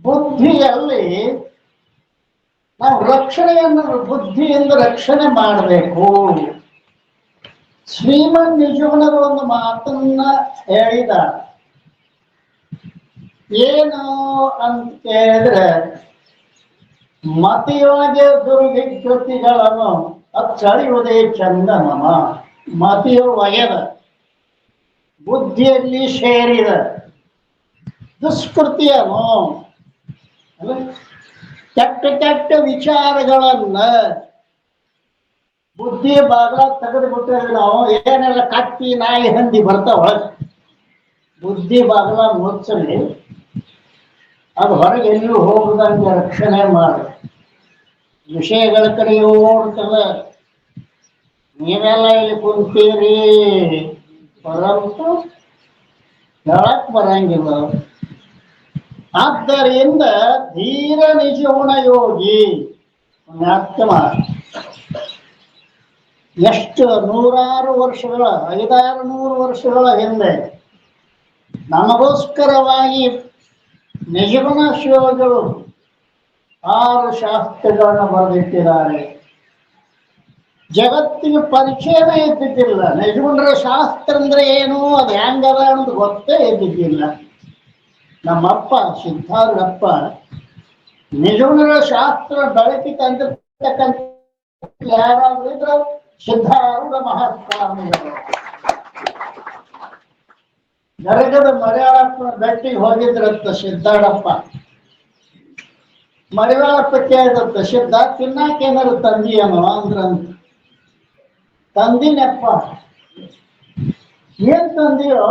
ಬುದ್ಧಿಯಲ್ಲಿ ನಾವು ರಕ್ಷಣೆಯನ್ನು ಬುದ್ಧಿಯಿಂದ ರಕ್ಷಣೆ ಮಾಡಬೇಕು. ಶ್ರೀಮನ್ ನಿಜಗುಣರು ಒಂದು ಮಾತನ್ನ ಹೇಳಿದ, ಏನು ಅಂತ ಕೇಳಿದ್ರೆ, ಮತಿಯೊಳಗೆ ದುರ್ವಿಕೃತಿಗಳನ್ನು ಅಚ್ಚಳಿಯುವುದೇ ಚಂದನಮ. ಮತಿಯು ಒಗೆದ, ಬುದ್ಧಿಯಲ್ಲಿ ಸೇರಿದ ದುಷ್ಕೃತಿಯನ್ನು, ಕೆಟ್ಟ ಕೆಟ್ಟ ವಿಚಾರಗಳನ್ನ ಬುದ್ಧಿ ಬಾಗಲ ತೆಗೆದು ಬಿಟ್ಟಿದ್ರೆ ನಾವು ಏನೆಲ್ಲ ಕತ್ತಿ ನಾಯಿ ಹಂದಿ ಬರ್ತಾವ, ಬುದ್ಧಿ ಬಾಗಲ ಮುಚ್ಚಲಿ, ಅದು ಹೊರಗೆ ಎಲ್ಲೂ ಹೋಗದಂಗೆ ರಕ್ಷಣೆ ಮಾಡಿ ವಿಷಯಗಳ ಕಡೆ ಓಡ್ತಲ್ಲ. ನೀವೆಲ್ಲ ಇಲ್ಲಿ ಕುಂತೀರಿ ಪರಂತು ಹೇಳಕ್ ಬರಂಗಿಲ್ಲ. ಆದ್ದರಿಂದ ಧೀರ ನಿಜಗುಣ ಯೋಗಿ ಪುಣ್ಯಾತ್ಮ ಎಷ್ಟು 100 ವರ್ಷಗಳ 500 ವರ್ಷಗಳ ಹಿಂದೆ ನಮಗೋಸ್ಕರವಾಗಿ ನಿಜಗುಣ ಶಿವಗಳು 6 ಶಾಸ್ತ್ರಗಳನ್ನ ಬರೆದಿಟ್ಟಿದ್ದಾರೆ. ಜಗತ್ತಿಗೆ ಪರಿಚಯನೇ ಇದ್ದಿದ್ದಿಲ್ಲ. ನಿಜಗುಣರ ಶಾಸ್ತ್ರ ಅಂದ್ರೆ ಏನು, ಅದು ಹೆಂಗದ ಅಂತ ಗೊತ್ತೇ ಇದ್ದಿದ್ದಿಲ್ಲ. ನಮ್ಮಪ್ಪ ಸಿದ್ಧಾರೂಢಪ್ಪ ನಿಜಗುಣರ ಶಾಸ್ತ್ರ ಬೆಳಕಿ ತಂದಿರ್ತಕ್ಕಂಥ ಯಾರಾದ್ರೂ ಇದ್ರು ಸಿದ್ಧಾರೂಢ ಮಹಾಸ್ವಾಮಿಗಳು. ಗರಗದ ಮರಿಯಾಳಪ್ಪನ ಬೆಟ್ಟಿಗೆ ಹೋಗಿದ್ರಂತ ಸಿದ್ಧಾರೂಢಪ್ಪ. ಮರಿಯಾಳಪ್ಪ ಕೇಳಿದಂತ, ಸಿದ್ಧ ತಿನ್ನಾಕ ಏನಾರು ತಂದಿಯೇನೋ ಅಂದ್ರಂತ. ತಂದಿನಪ್ಪ. ಏನ್ ತಂದಿಯೋ?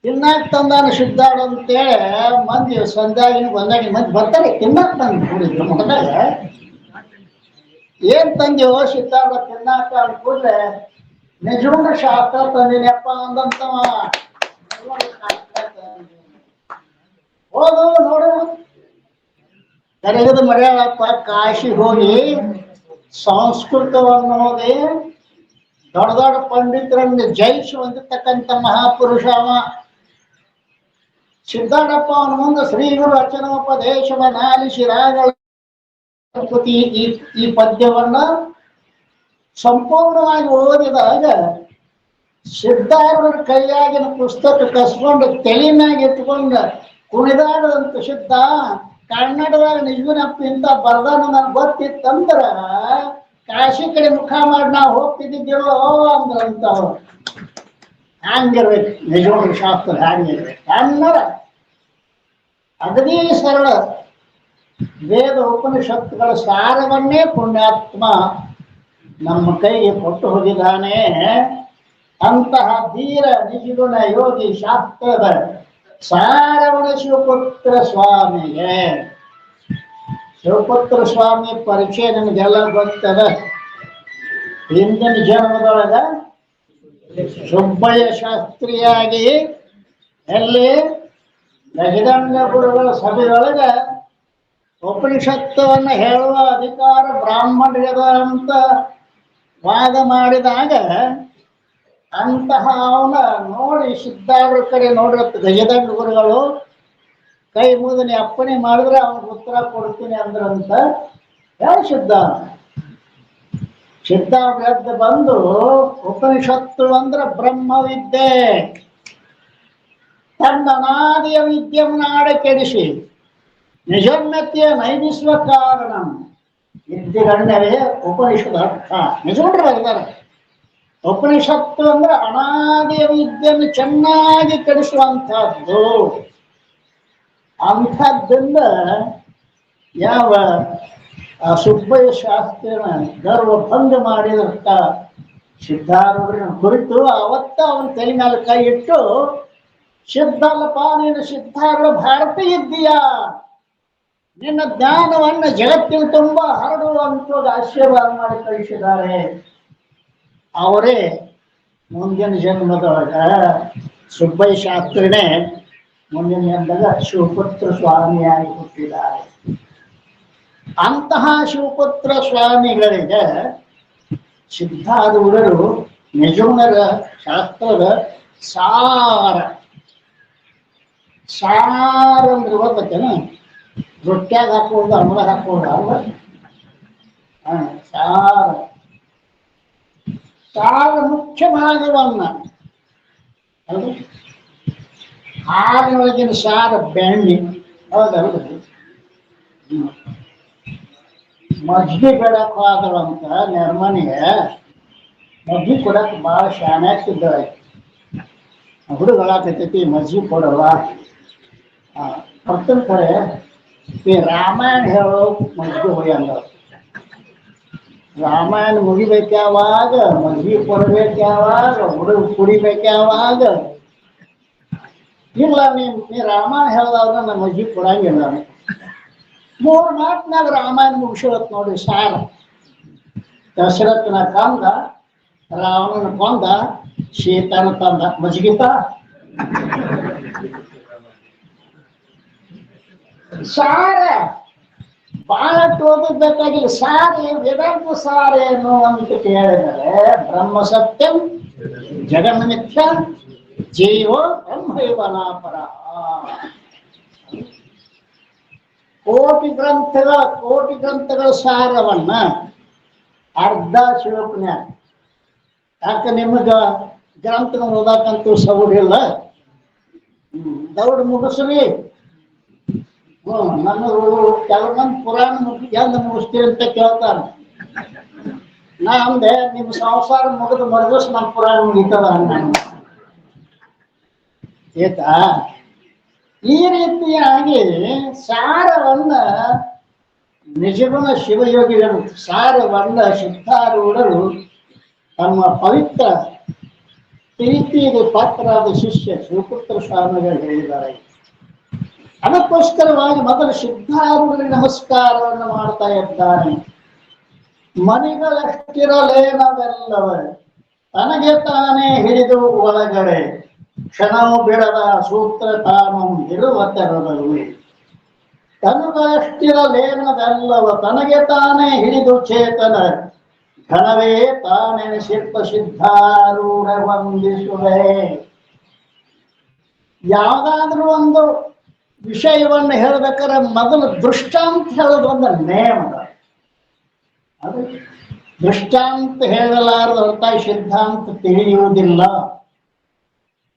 ತಿನ್ನಾಕ ತಂದಾನ ಸಿದ್ಧಾರೂಢ ಅಂತೇಳಿ ಮಂದಿ ಸಂಧ್ಯಾಗಿನ ಬಂದಾಗಿನ ಮಂದಿ ಬರ್ತಾರೆ ತಿನ್ನಾಕ ತಂದು ಕೂಡಿದ್ರು ಮಠದಾಗ. ಏನ್ ತಂದಿಯೋ ಸಿದ್ಧಾರೂಢ ತಿನ್ನಾಕ ಅಂದ ಕೂಡಲೇ ನಿಜಗುಣ ಶಾಸ್ತ್ರ ತಂದಿನಪ್ಪ ಅಂದಂತವ. ಹೋದು ನೋಡು. ಗರಗದ ಮರಿಯಾಳಪ್ಪ ಕಾಶಿ ಹೋಗಿ ಸಂಸ್ಕೃತವನ್ನು ಓದಿ ದೊಡ್ಡ ದೊಡ್ಡ ಪಂಡಿತರನ್ನು ಜಯಿಸಿ ಹೊಂದಿರ್ತಕ್ಕಂಥ ಮಹಾಪುರುಷ ಅವ. ಸಿದ್ಧಾರೂಢಪ್ಪ ಅವನ ಮುಂದೆ ಶ್ರೀಗುರು ವಚನೋಪದೇಶವನ್ನಾಲಿಸಿ ರಾಗಳ ಈ ಪದ್ಯವನ್ನ ಸಂಪೂರ್ಣವಾಗಿ ಓದಿದಾಗ ಸಿದ್ಧಾರೂಢರ ಕೈಯಾಗಿನ ಪುಸ್ತಕ ಕಸ್ಕೊಂಡು ತೆಲಿನಾಗ ಇಟ್ಕೊಂಡ ಕುಣಿದಾಡದಂತ ಸಿದ್ಧ ಕನ್ನಡದಾಗ ನಿಜಗುಣಪ್ಪ ಇಂತ ಬರ್ದಾನ ನನ್ಗೆ ಗೊತ್ತಿತ್ತಂದ್ರ ಕಾಶಿ ಕಡೆ ಮುಖ ಮಾಡಿ ನಾವು ಹೋಗ್ತಿದ್ದಿಲ್ಲೋ ಅಂದ್ರಂತ. ಅವ್ರು ಹ್ಯಾಂಗಿರ್ಬೇಕು ನಿಜಗುಣ ಶಾಸ್ತ್ರ, ಹ್ಯಾಂಗಿರ್ಬೇಕು ಅನ್ನರ ಅಗದೀ ಸರಳ ವೇದ ಉಪನಿಷತ್ತುಗಳ ಸಾರವನ್ನೇ ಪುಣ್ಯಾತ್ಮ ನಮ್ಮ ಕೈಗೆ ಕೊಟ್ಟು ಹೋಗಿದ್ದಾನೆ. ಅಂತಹ ಧೀರ ನಿಜಗುಣ ಯೋಗಿ ಶಾಸ್ತ್ರದ ಸಾರವಣ ಶಿವಪುತ್ರ ಸ್ವಾಮಿಗೆ. ಶಿವಪುತ್ರ ಸ್ವಾಮಿ ಪರಿಚಯ ನಿಮಗೆಲ್ಲ ಗೊತ್ತದ. ಹಿಂದಿನ ಜನ್ಮದೊಳಗ ಸುಬ್ಬಯ್ಯ ಶಾಸ್ತ್ರಿಯಾಗಿ ಎಲ್ಲಿ ಗಜದಂಗ ಗುರುಗಳ ಸಭೆಯೊಳಗ ಉಪನಿಷತ್ತವನ್ನು ಹೇಳುವ ಅಧಿಕಾರ ಬ್ರಾಹ್ಮಣರಿಗದ ಅಂತ ವಾದ ಮಾಡಿದಾಗ ಅಂತಹ ಅವನ ನೋಡಿ ಸಿದ್ಧಾರೂಢರ ಕಡೆ ನೋಡಿರತ್ತ ಗಜದಂಗ ಗುರುಗಳು ಕೈ ಮುಗಿದು ಅಪ್ಪಣೆ ಮಾಡಿದ್ರೆ ಅವನಿಗೆ ಉತ್ತರ ಕೊಡ್ತೀನಿ ಅಂದ್ರಂತ. ಹೇಳಿ ಸಿದ್ಧಾರೂಢ ಎದ್ದು ಬಂದು ಉಪನಿಷತ್ತು ಅಂದ್ರೆ ಬ್ರಹ್ಮವಿದ್ಯೆ, ತನ್ನ ಅನಾದಿಯ ವಿದ್ಯೆಯನ್ನಾಡ ಕೆಡಿಸಿ ನಿಜೋನ್ನತಿಯ ನೈದಿಸುವ ಕಾರಣ ವಿದ್ಯೆಗಣ್ಣವೇ ಉಪನಿಷದ ಅರ್ಥ. ನಿಜಗೊಂಡ್ರೆ ಬರ್ತಾರೆ. ಉಪನಿಷತ್ತು ಅಂದ್ರೆ ಅನಾದಿಯ ವಿದ್ಯೆಯನ್ನು ಚೆನ್ನಾಗಿ ಕೆಡಿಸುವಂತಹದ್ದು. ಅಂಥದ್ದಿಂದ ಯಾವ ಸುಬ್ಬಯ್ಯ ಶಾಸ್ತ್ರಿನ ಗರ್ವ ಭಂಗ ಮಾಡಿದಂತ ಸಿದ್ಧಾರೂಢರ ಕುರಿತು ಅವತ್ತ ಅವನ ತಲೆ ಮೇಲೆ ಕೈ ಇಟ್ಟು, ಸಿದ್ಧಲ್ಲಪ್ಪ ನೀನು ಸಿದ್ಧಾರೂಢ ಭಾರತಿ ಇದ್ದೀಯಾ, ನಿನ್ನ ಜ್ಞಾನವನ್ನು ಜಗತ್ತಿನ ತುಂಬ ಹರಡುವಂತ ಆಶೀರ್ವಾದ ಮಾಡಿ ಕಳಿಸಿದ್ದಾರೆ. ಅವರೇ ಮುಂದಿನ ಜನ್ಮದೊಳಗ ಸುಬ್ಬಯ್ಯ ಶಾಸ್ತ್ರಿನೇ ಮುಂದಿನ ಜನ್ಮದಾಗ ಶಿವಪುತ್ರ ಸ್ವಾಮಿಯಾಗಿ ಹುಟ್ಟಿದ್ದಾರೆ. ಅಂತಹ ಶಿವಪುತ್ರ ಸ್ವಾಮಿಗಳಿಗೆ ಸಿದ್ಧಾರೂಢರು ನಿಜಗುಣರ ಶಾಸ್ತ್ರದ ಸಾರ ಸಾರ ಅಂದ್ರೆ ಗೊತ್ತೇನ? ರೊಟ್ಟ್ಯಾಗ ಹಾಕೋದು, ಅಮ್ಮದಾಗ ಹಾಕೋದು ಅಲ್ವ? ಸಾರ ಸಾರ ಮುಖ್ಯ ಭಾಗವನ್ನ ಅಲ್ರಿ. ಹಾಲಿನೊಳಗಿನ ಸಾರ ಬೆಣ್ಣೆ, ಹೌದಲ್ರಿ? ಮಜ್ಜಿಗೆ ಬೇಡಕ್ ಹೋದವಂತ ನೆರ್ಮನಿಗೆ ಮಜ್ಜಿಗೆ ಕೊಡಕ್ಕೆ ಭಾಳ ಶಾನ್ಯಾಗ್ತಿದ್ದ. ಹುಡುಗಳಾಕೈತಿ ಮಜ್ಜಿಗೆ ಕೊಡವ ಭಕ್ತನ ಕರೆ ಈ ರಾಮಾಯಣ ಹೇಳೋ ಮಜ್ಜಿಗೆ ಹೋಗಿ ಅಂದ. ರಾಮಾಯಣ ಮುಗಿಬೇಕು ಯಾವಾಗ, ಮಜ್ಜಿಗೆ ಕೊಡ್ಬೇಕು ಯಾವಾಗ, ಹುಡುಗ ಕುಡಿಬೇಕು ಯಾವಾಗ? ಇಲ್ಲ ನೀ ರಾಮಾಯಣ ಹೇಳ್ದವ್ರ ನಮ್ಮ ಮಜ್ಜಿಗೆ ಕೊಡಂಗಿಲ್ಲ. 3 ಮಾತಿನಾಗ ರಾಮಾಯಣ ಮುಗಿಸೋತ್ ನೋಡಿ ಸಾರ. ದಶರಥನ ಕಂದ, ರಾವಣನ ಕೊಂದ, ಸೀತನ ತಂದ, ಮಜ್ಜಿಗಿತ ಸಾರ ಬಹಳ ಓದಬೇಕಾಗಿಲ್ಲ. ಸಾರ ವೇದಾಂತ ಸಾರ ಏನು ಅಂತ ಕೇಳಿದರೆ ಬ್ರಹ್ಮ ಸತ್ಯಂ ಜಗನ್ಮಿಥ್ಯ ಜೀವೋ ಬ್ರಹ್ಮೈವನಾಪರ. ಕೋಟಿ ಗ್ರಂಥಗಳ ಸಾರವನ್ನ ಅರ್ಧ ಶಿವಪುಣ್ಯ. ಯಾಕೆ ನಿಮಗ ಗ್ರಂಥನ ಓದಾಕಂತೂ ಸೌಡಿಲ್ಲ, ದೌಡ್ ಮುಗಿಸ್ರಿ. ನನ್ನ ಕೆಲವು ಮಂದಿ ಪುರಾಣ ಎಂದ ಮುಗಿಸ್ತೀರಿ ಅಂತ ಕೇಳ್ತಾರೆ. ನಾ ಅಂದೆ ನಿಮ್ ಸಂಸಾರ ಮುಗಿದು ಮರುದಿವಸ ನಮ್ಮ ಪುರಾಣ ಮುಗಿತದ ಆಯ್ತಾ? ಈ ರೀತಿಯಾಗಿ ಸಾರವನ್ನ ನಿಜಗುಣ ಶಿವಯೋಗಿಗಳು, ಸಾರವನ್ನ ಸಿದ್ಧಾರೂಢರು ತಮ್ಮ ಪವಿತ್ರ ಪ್ರೀತಿಗೆ ಪಾತ್ರರಾದ ಶಿಷ್ಯ ಶಿವಪುತ್ರ ಸ್ವಾಮಿಗಳು ಹೇಳಿದ್ದಾರೆ. ಅದಕ್ಕೋಸ್ಕರವಾಗಿ ಮೊದಲು ಸಿದ್ಧಾರೂಢರಿಗೆ ನಮಸ್ಕಾರವನ್ನು ಮಾಡ್ತಾ ಇದ್ದಾನೆ. ಮಣಿಗಳಷ್ಟಿರಲೇನವೆಲ್ಲವ ತನಗೆ ತಾನೇ ಹಿಡಿದು ಒಳಗಡೆ, ಕ್ಷಣವು ಬಿಡದ ಸೂತ್ರ ತಾನು ಇರುವ ತೆರದಲ್ಲಿ. ತನಗಳಷ್ಟಿರಲೇನವೆಲ್ಲವ ತನಗೆ ತಾನೇ ಹಿಡಿದು ಚೇತನ, ಘನವೇ ತಾನೆನಿಸಿರ್ಪ ಸಿದ್ಧಾರೂಢ ವಂದಿಸುವೆ. ಯಾವುದಾದ್ರೂ ಒಂದು ವಿಷಯವನ್ನು ಹೇಳ್ಬೇಕಾದ್ರೆ ಮೊದಲು ದೃಷ್ಟಾಂತ ಹೇಳೋದು ಒಂದು ನೇಮ. ಅದು ದೃಷ್ಟಾಂತ ಹೇಳಲಾರದ ಹೊರತಾಗಿ ಸಿದ್ಧಾಂತ ತಿಳಿಯುವುದಿಲ್ಲ.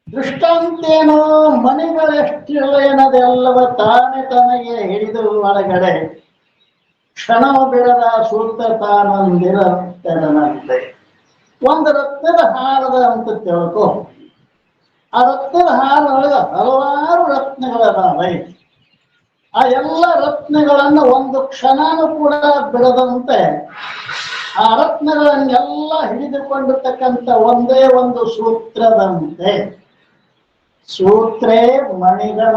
ದೃಷ್ಟಾಂತ ಏನೋ ಮಣಿಗಳೆಷ್ಟಿರಲೇನದೆಲ್ಲವ ತಾನೇ ತನಗೆ ಹಿಡಿದು ಒಳಗಡೆ, ಕ್ಷಣವು ಬಿಡದ ಸೂತ್ರ ತಾನೊಂದಿರಂತೆ. ಒಂದು ರತ್ನದ ಹಾರದ ಅಂತ ತಿಳ್ಕೊ. ಆ ರತ್ನದ ಹಾರದೊಳಗೆ ಹಲವಾರು ರತ್ನಗಳದಾವೆ. ಆ ಎಲ್ಲ ರತ್ನಗಳನ್ನು ಒಂದು ಕ್ಷಣನೂ ಕೂಡ ಬಿಡದಂತೆ ಆ ರತ್ನಗಳನ್ನೆಲ್ಲ ಹಿಡಿದುಕೊಂಡಿರ್ತಕ್ಕಂಥ ಒಂದೇ ಒಂದು ಸೂತ್ರದಂತೆ. ಸೂತ್ರೇ ಮಣಿಗಣ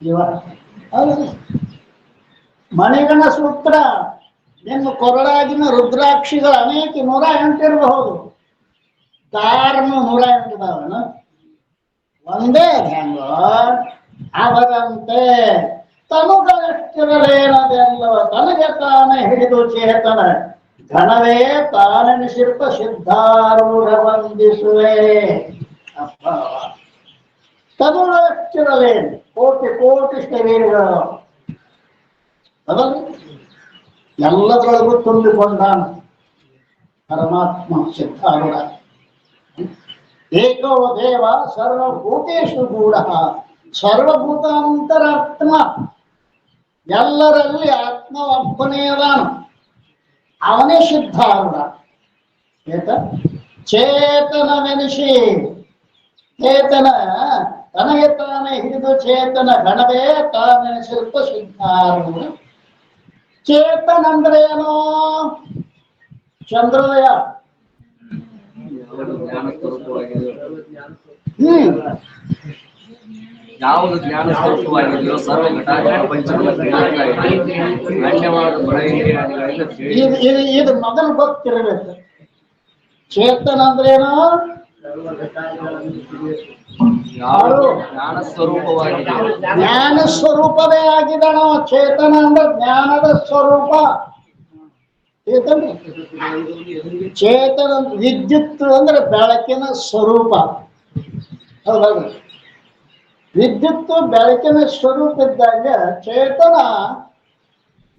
ಇವ. ಮಣಿಗಣ ಸೂತ್ರ. ನಿಮ್ಮ ಕೊರಳಾಗಿನ ರುದ್ರಾಕ್ಷಿಗಳು ಅನೇಕ 108 ಇರಬಹುದು, ಕಾರಣ 108 ಇದಾವನ. ಒಂದೇ ಹೆಂಗ ಅವರಂತೆ ತನುಗಳಷ್ಟಿರಲೇನದೆಲ್ಲವ ತನಗೆ ತಾನೇ ಹಿಡಿದು ಚೇತನ, ಘನವೇ ತಾನೆನಿಸಿರ್ಪ ಸಿದ್ಧಾರೂಢ ವಂದಿಸುವೆ. ಅಪ್ಪ ತನುಗಳಷ್ಟಿರಲೇನು ಕೋಟಿ ಕೋಟಿ ಶರೀರಗಳು ಅದನ್ನು ಎಲ್ಲದರೊಳಗೂ ತುಂಬಿಕೊಂಡಾನ ಪರಮಾತ್ಮ ಸಿದ್ಧಾರೂಢ. ಏಕೋ ದೇವ ಸರ್ವಭೂತೇಶು ಗೂಢ, ಸರ್ವಭೂತಾಂತರಾತ್ಮ. ಎಲ್ಲರಲ್ಲಿ ಆತ್ಮ ಒಬ್ಬನೇ ಅದಾನ, ಅವನೇ ಸಿದ್ಧಾರೂಢ. ಚೇತನವೆನಿಸಿ ಚೇತನ ತನಗೆ ತಾನೇ ಹಿಡಿದು ಚೇತನ, ಗಣವೇ ತಾನೆನಿಸಿರ್ಪ ಸಿದ್ಧಾರೂಢ. ಚೇತನ ಅಂದ್ರೆ ಏನೋ? ಚಂದ್ರೋದಯ. ಯಾವುದು ಜ್ಞಾನ ಸ್ವರೂಪವಾಗಿದೆಯೋ ಸರ್ವ ಇದು ಮೊದಲು ಗೊತ್ತಿರಬೇಕು. ಚೇತನ ಅಂದ್ರೇನು? ಜ್ಞಾನ ಸ್ವರೂಪವಾಗಿದೆ, ಜ್ಞಾನ ಸ್ವರೂಪವೇ ಆಗಿದಣ. ಚೇತನ ಅಂದ್ರೆ ಜ್ಞಾನದ ಸ್ವರೂಪ. ಚೇತನ ವಿದ್ಯುತ್ ಅಂದ್ರೆ ಬೆಳಕಿನ ಸ್ವರೂಪ. ಹೌದೌದು. ವಿದ್ಯುತ್ ಬೆಳಕಿನ ಸ್ವರೂಪ ಇದ್ದಾಗ ಚೇತನ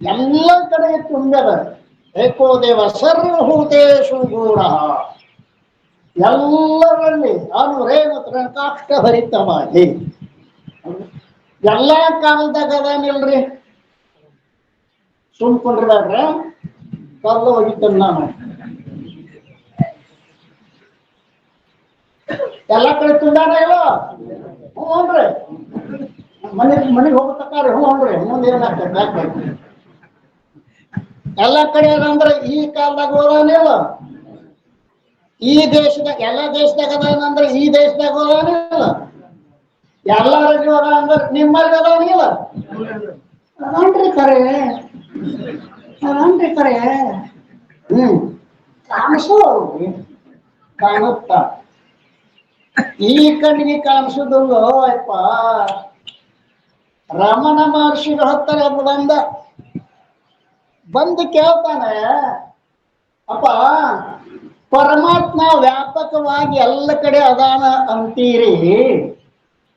ಎಲ್ಲ ಕಡೆಗೆ ತುಂಬ್ಯದ. ಏಕೋ ದೇವ ಸರ್ವಭೂತೇಷು ಗೂಢ, ಎಲ್ಲರಲ್ಲಿ ಅನುರೇಣ ತ್ರಣಕಾಷ್ಟ ಹರಿತವಾಗಿ ಎಲ್ಲ ಕಾಲದಾಗ ಅದಾನಿಲ್ರಿ. ಸುಮ್ಕೊಂಡ್ರೆ ಕಲ್ಲು ಹೋಗಿತ್ತೇನೆ ನಾನು. ಎಲ್ಲ ಕಡೆ ತುಂಡಾರ ಇಲ್ಲ. ಹ್ಞೂ ಅನ್ರಿ, ಮನೆಗೆ ಹೋಗ್ತಕ್ಕಾರಿ. ಹ್ಞೂ ಅನ್ರಿ, ಮುಂದೆ ಏನಾಗ್ತದೆ ಯಾಕೆ ಎಲ್ಲ ಕಡೆ ಅಂದ್ರೆ ಈ ಕಾಲದಾಗ ಹೋದಾನಿಲ್ಲ. ಈ ದೇಶದಾಗ ಎಲ್ಲ ದೇಶದಾಗ ಅದಾನಂದ್ರೆ ಈ ದೇಶದಾಗ ಹೋದಾನಿಲ್ಲ. ಎಲ್ಲರಿಗೂ ಅದ ಅಂದ್ರೆ ನಿಮ್ಮಲ್ಲಿ ಅದಾನಿಲ್ಲ. ಅದನ್ರಿ ಕರೆ, ಅದನ್ರಿ ಕರೆ. ಕಾಣಿಸೋ ಕಾಣುತ್ತ ಈ ಕಣ್ಣಿಗೆ ಕಾಣಿಸುದಿಲ್ಲೋ ಅಪ್ಪ. ರಮಣ ಮಹರ್ಷಿಗಳು ಹತ್ತಾರೆ ಬಂದು ಕೇಳ್ತಾನೆ, ಅಪ್ಪ ಪರಮಾತ್ಮ ವ್ಯಾಪಕವಾಗಿ ಎಲ್ಲ ಕಡೆ ಅದಾನ ಅಂತೀರಿ,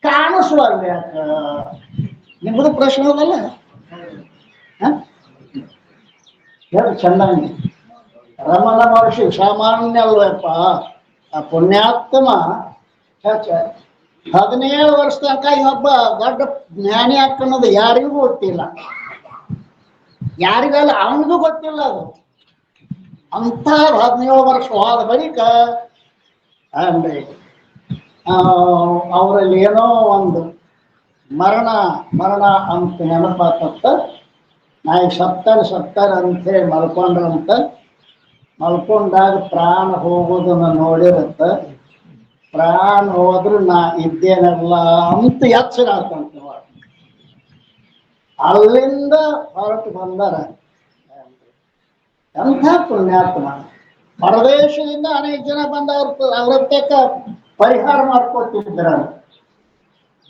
ಕಾಣಿಸುವಲ್ಲ ಯಾಕ? ನಿಮ್ಮದು ಪ್ರಶ್ನೆ ಅದಲ್ಲ. ಹೇಳಿ ಚೆನ್ನಾಗಿ. ರಮಣ ಮಹರ್ಷಿ ಸಾಮಾನ್ಯ ಅಲ್ವಪ್ಪ, ಆ ಪುಣ್ಯಾತ್ಮ 17 ವರ್ಷ ತನಕ ಇನ್ನೊಬ್ಬ ದೊಡ್ಡ ಜ್ಞಾನಿ ಹಾಕನ್ನೋದು ಯಾರಿಗೂ ಗೊತ್ತಿಲ್ಲ. ಯಾರಿಗಲ್ಲ ಅವನಿಗೂ ಗೊತ್ತಿಲ್ಲ ಅದು. ಅಂತ 17 ವರ್ಷ ಹೋದ ಬಳಿಕ ಅಂದ್ರೆ ಅವರಲ್ಲಿ ಏನೋ ಒಂದು ಮರಣ ಅಂತ ನೆನಪಾತಂತ. ನಾ ಈಗ ಸತ್ತಾರ ಅಂತೇಳಿ ಮಲ್ಕೊಂಡ್ರಂತ. ಮಲ್ಕೊಂಡಾಗ ಪ್ರಾಣ ಹೋಗೋದನ್ನ ನೋಡಿರತ್ತ. ಪ್ರಾಣ ಹೋದ್ರು ನಾ ಇದ್ದೇನಲ್ಲ ಅಂತ ಎಚ್ಚರ ಆಗ್ತಂತ. ಅಲ್ಲಿಂದ ಹೊರಟು ಬಂದಾರ. ಎಂಥ ಪುಣ್ಯಾತ್ಮ. ಹೊರದೇಶದಿಂದ ಅನೇಕ ಜನ ಬಂದ ಅವ್ರ ಪರಿಹಾರ ಮಾಡ್ಕೊತಿದ್ರ.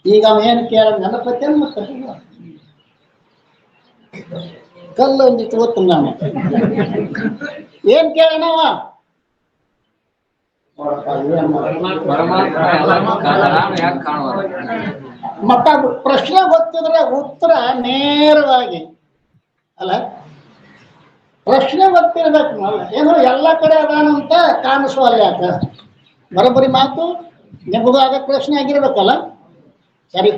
ಈಗ ಅವೇನು ಕೇಳ ನೆನಪತ್ತೇನು ಮತ್ತೆ ಕಲ್ಲು ಒಂದಿತ್ತು ಗೊತ್ತು ನಾನು. ಏನ್ ಕೇಳನವ? ಮತ್ತ ಪ್ರಶ್ನೆ ಗೊತ್ತಿದ್ರೆ ಉತ್ತರ ನೇರವಾಗಿ ಅಲ್ಲ. ಪ್ರಶ್ನೆ ಗೊತ್ತಿರ್ಬೇಕು. ಏನು ಎಲ್ಲ ಕಡೆ ಅದಾನಂತ ಕಾಣಿಸುವಲ್ಲ ಯಾಕ? ಬರೋಬ್ಬರಿ ಮಾತು. ನಿಮಗೂ ಆಗ ಪ್ರಶ್ನೆ ಆಗಿರ್ಬೇಕಲ್ಲ. ಸರಿ,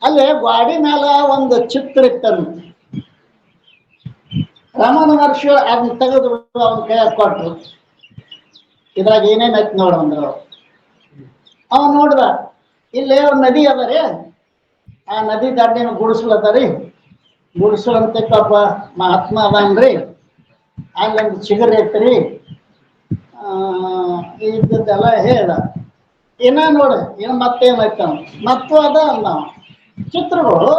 ಅಲ್ಲೇ ಗಾಡಿ ಮೇಲೆ ಒಂದು ಚಿತ್ರ ಇತ್ತಂತೆ. ರಮಣ ಮಹರ್ಷಿ ಅದನ್ನ ತೆಗೆದು ಅವನ ಕೈ ಕೊಟ್ರು. ಇದ್ರಾಗ ಏನೇನ್ ಐತಿ ನೋಡಂದ್ರು. ಅವ ನೋಡ್ದ, ಇಲ್ಲೇ ಒಂದು ನದಿ ಅದ ರೀ. ಆ ನದಿ ದಂಡಿನ ಗುಡಿಸ್ಲತ್ತರಿ. ಗುಡಿಸ್ಲಂತ ಪಾಪ ಮಹಾತ್ಮ ಅದನ್ರಿ. ಅಲ್ಲೊಂದು ಚಿಗುರು ಐತ್ರಿ. ಇದ್ದದ್ದೆಲ್ಲ ಹೇಳ್ದ. ಏನ ನೋಡ ಏನ್ ಮತ್ತೇನೈತ ಮತ್ತು ಅದ ಅಲ್ಲ ಚಿತ್ರಗಳು.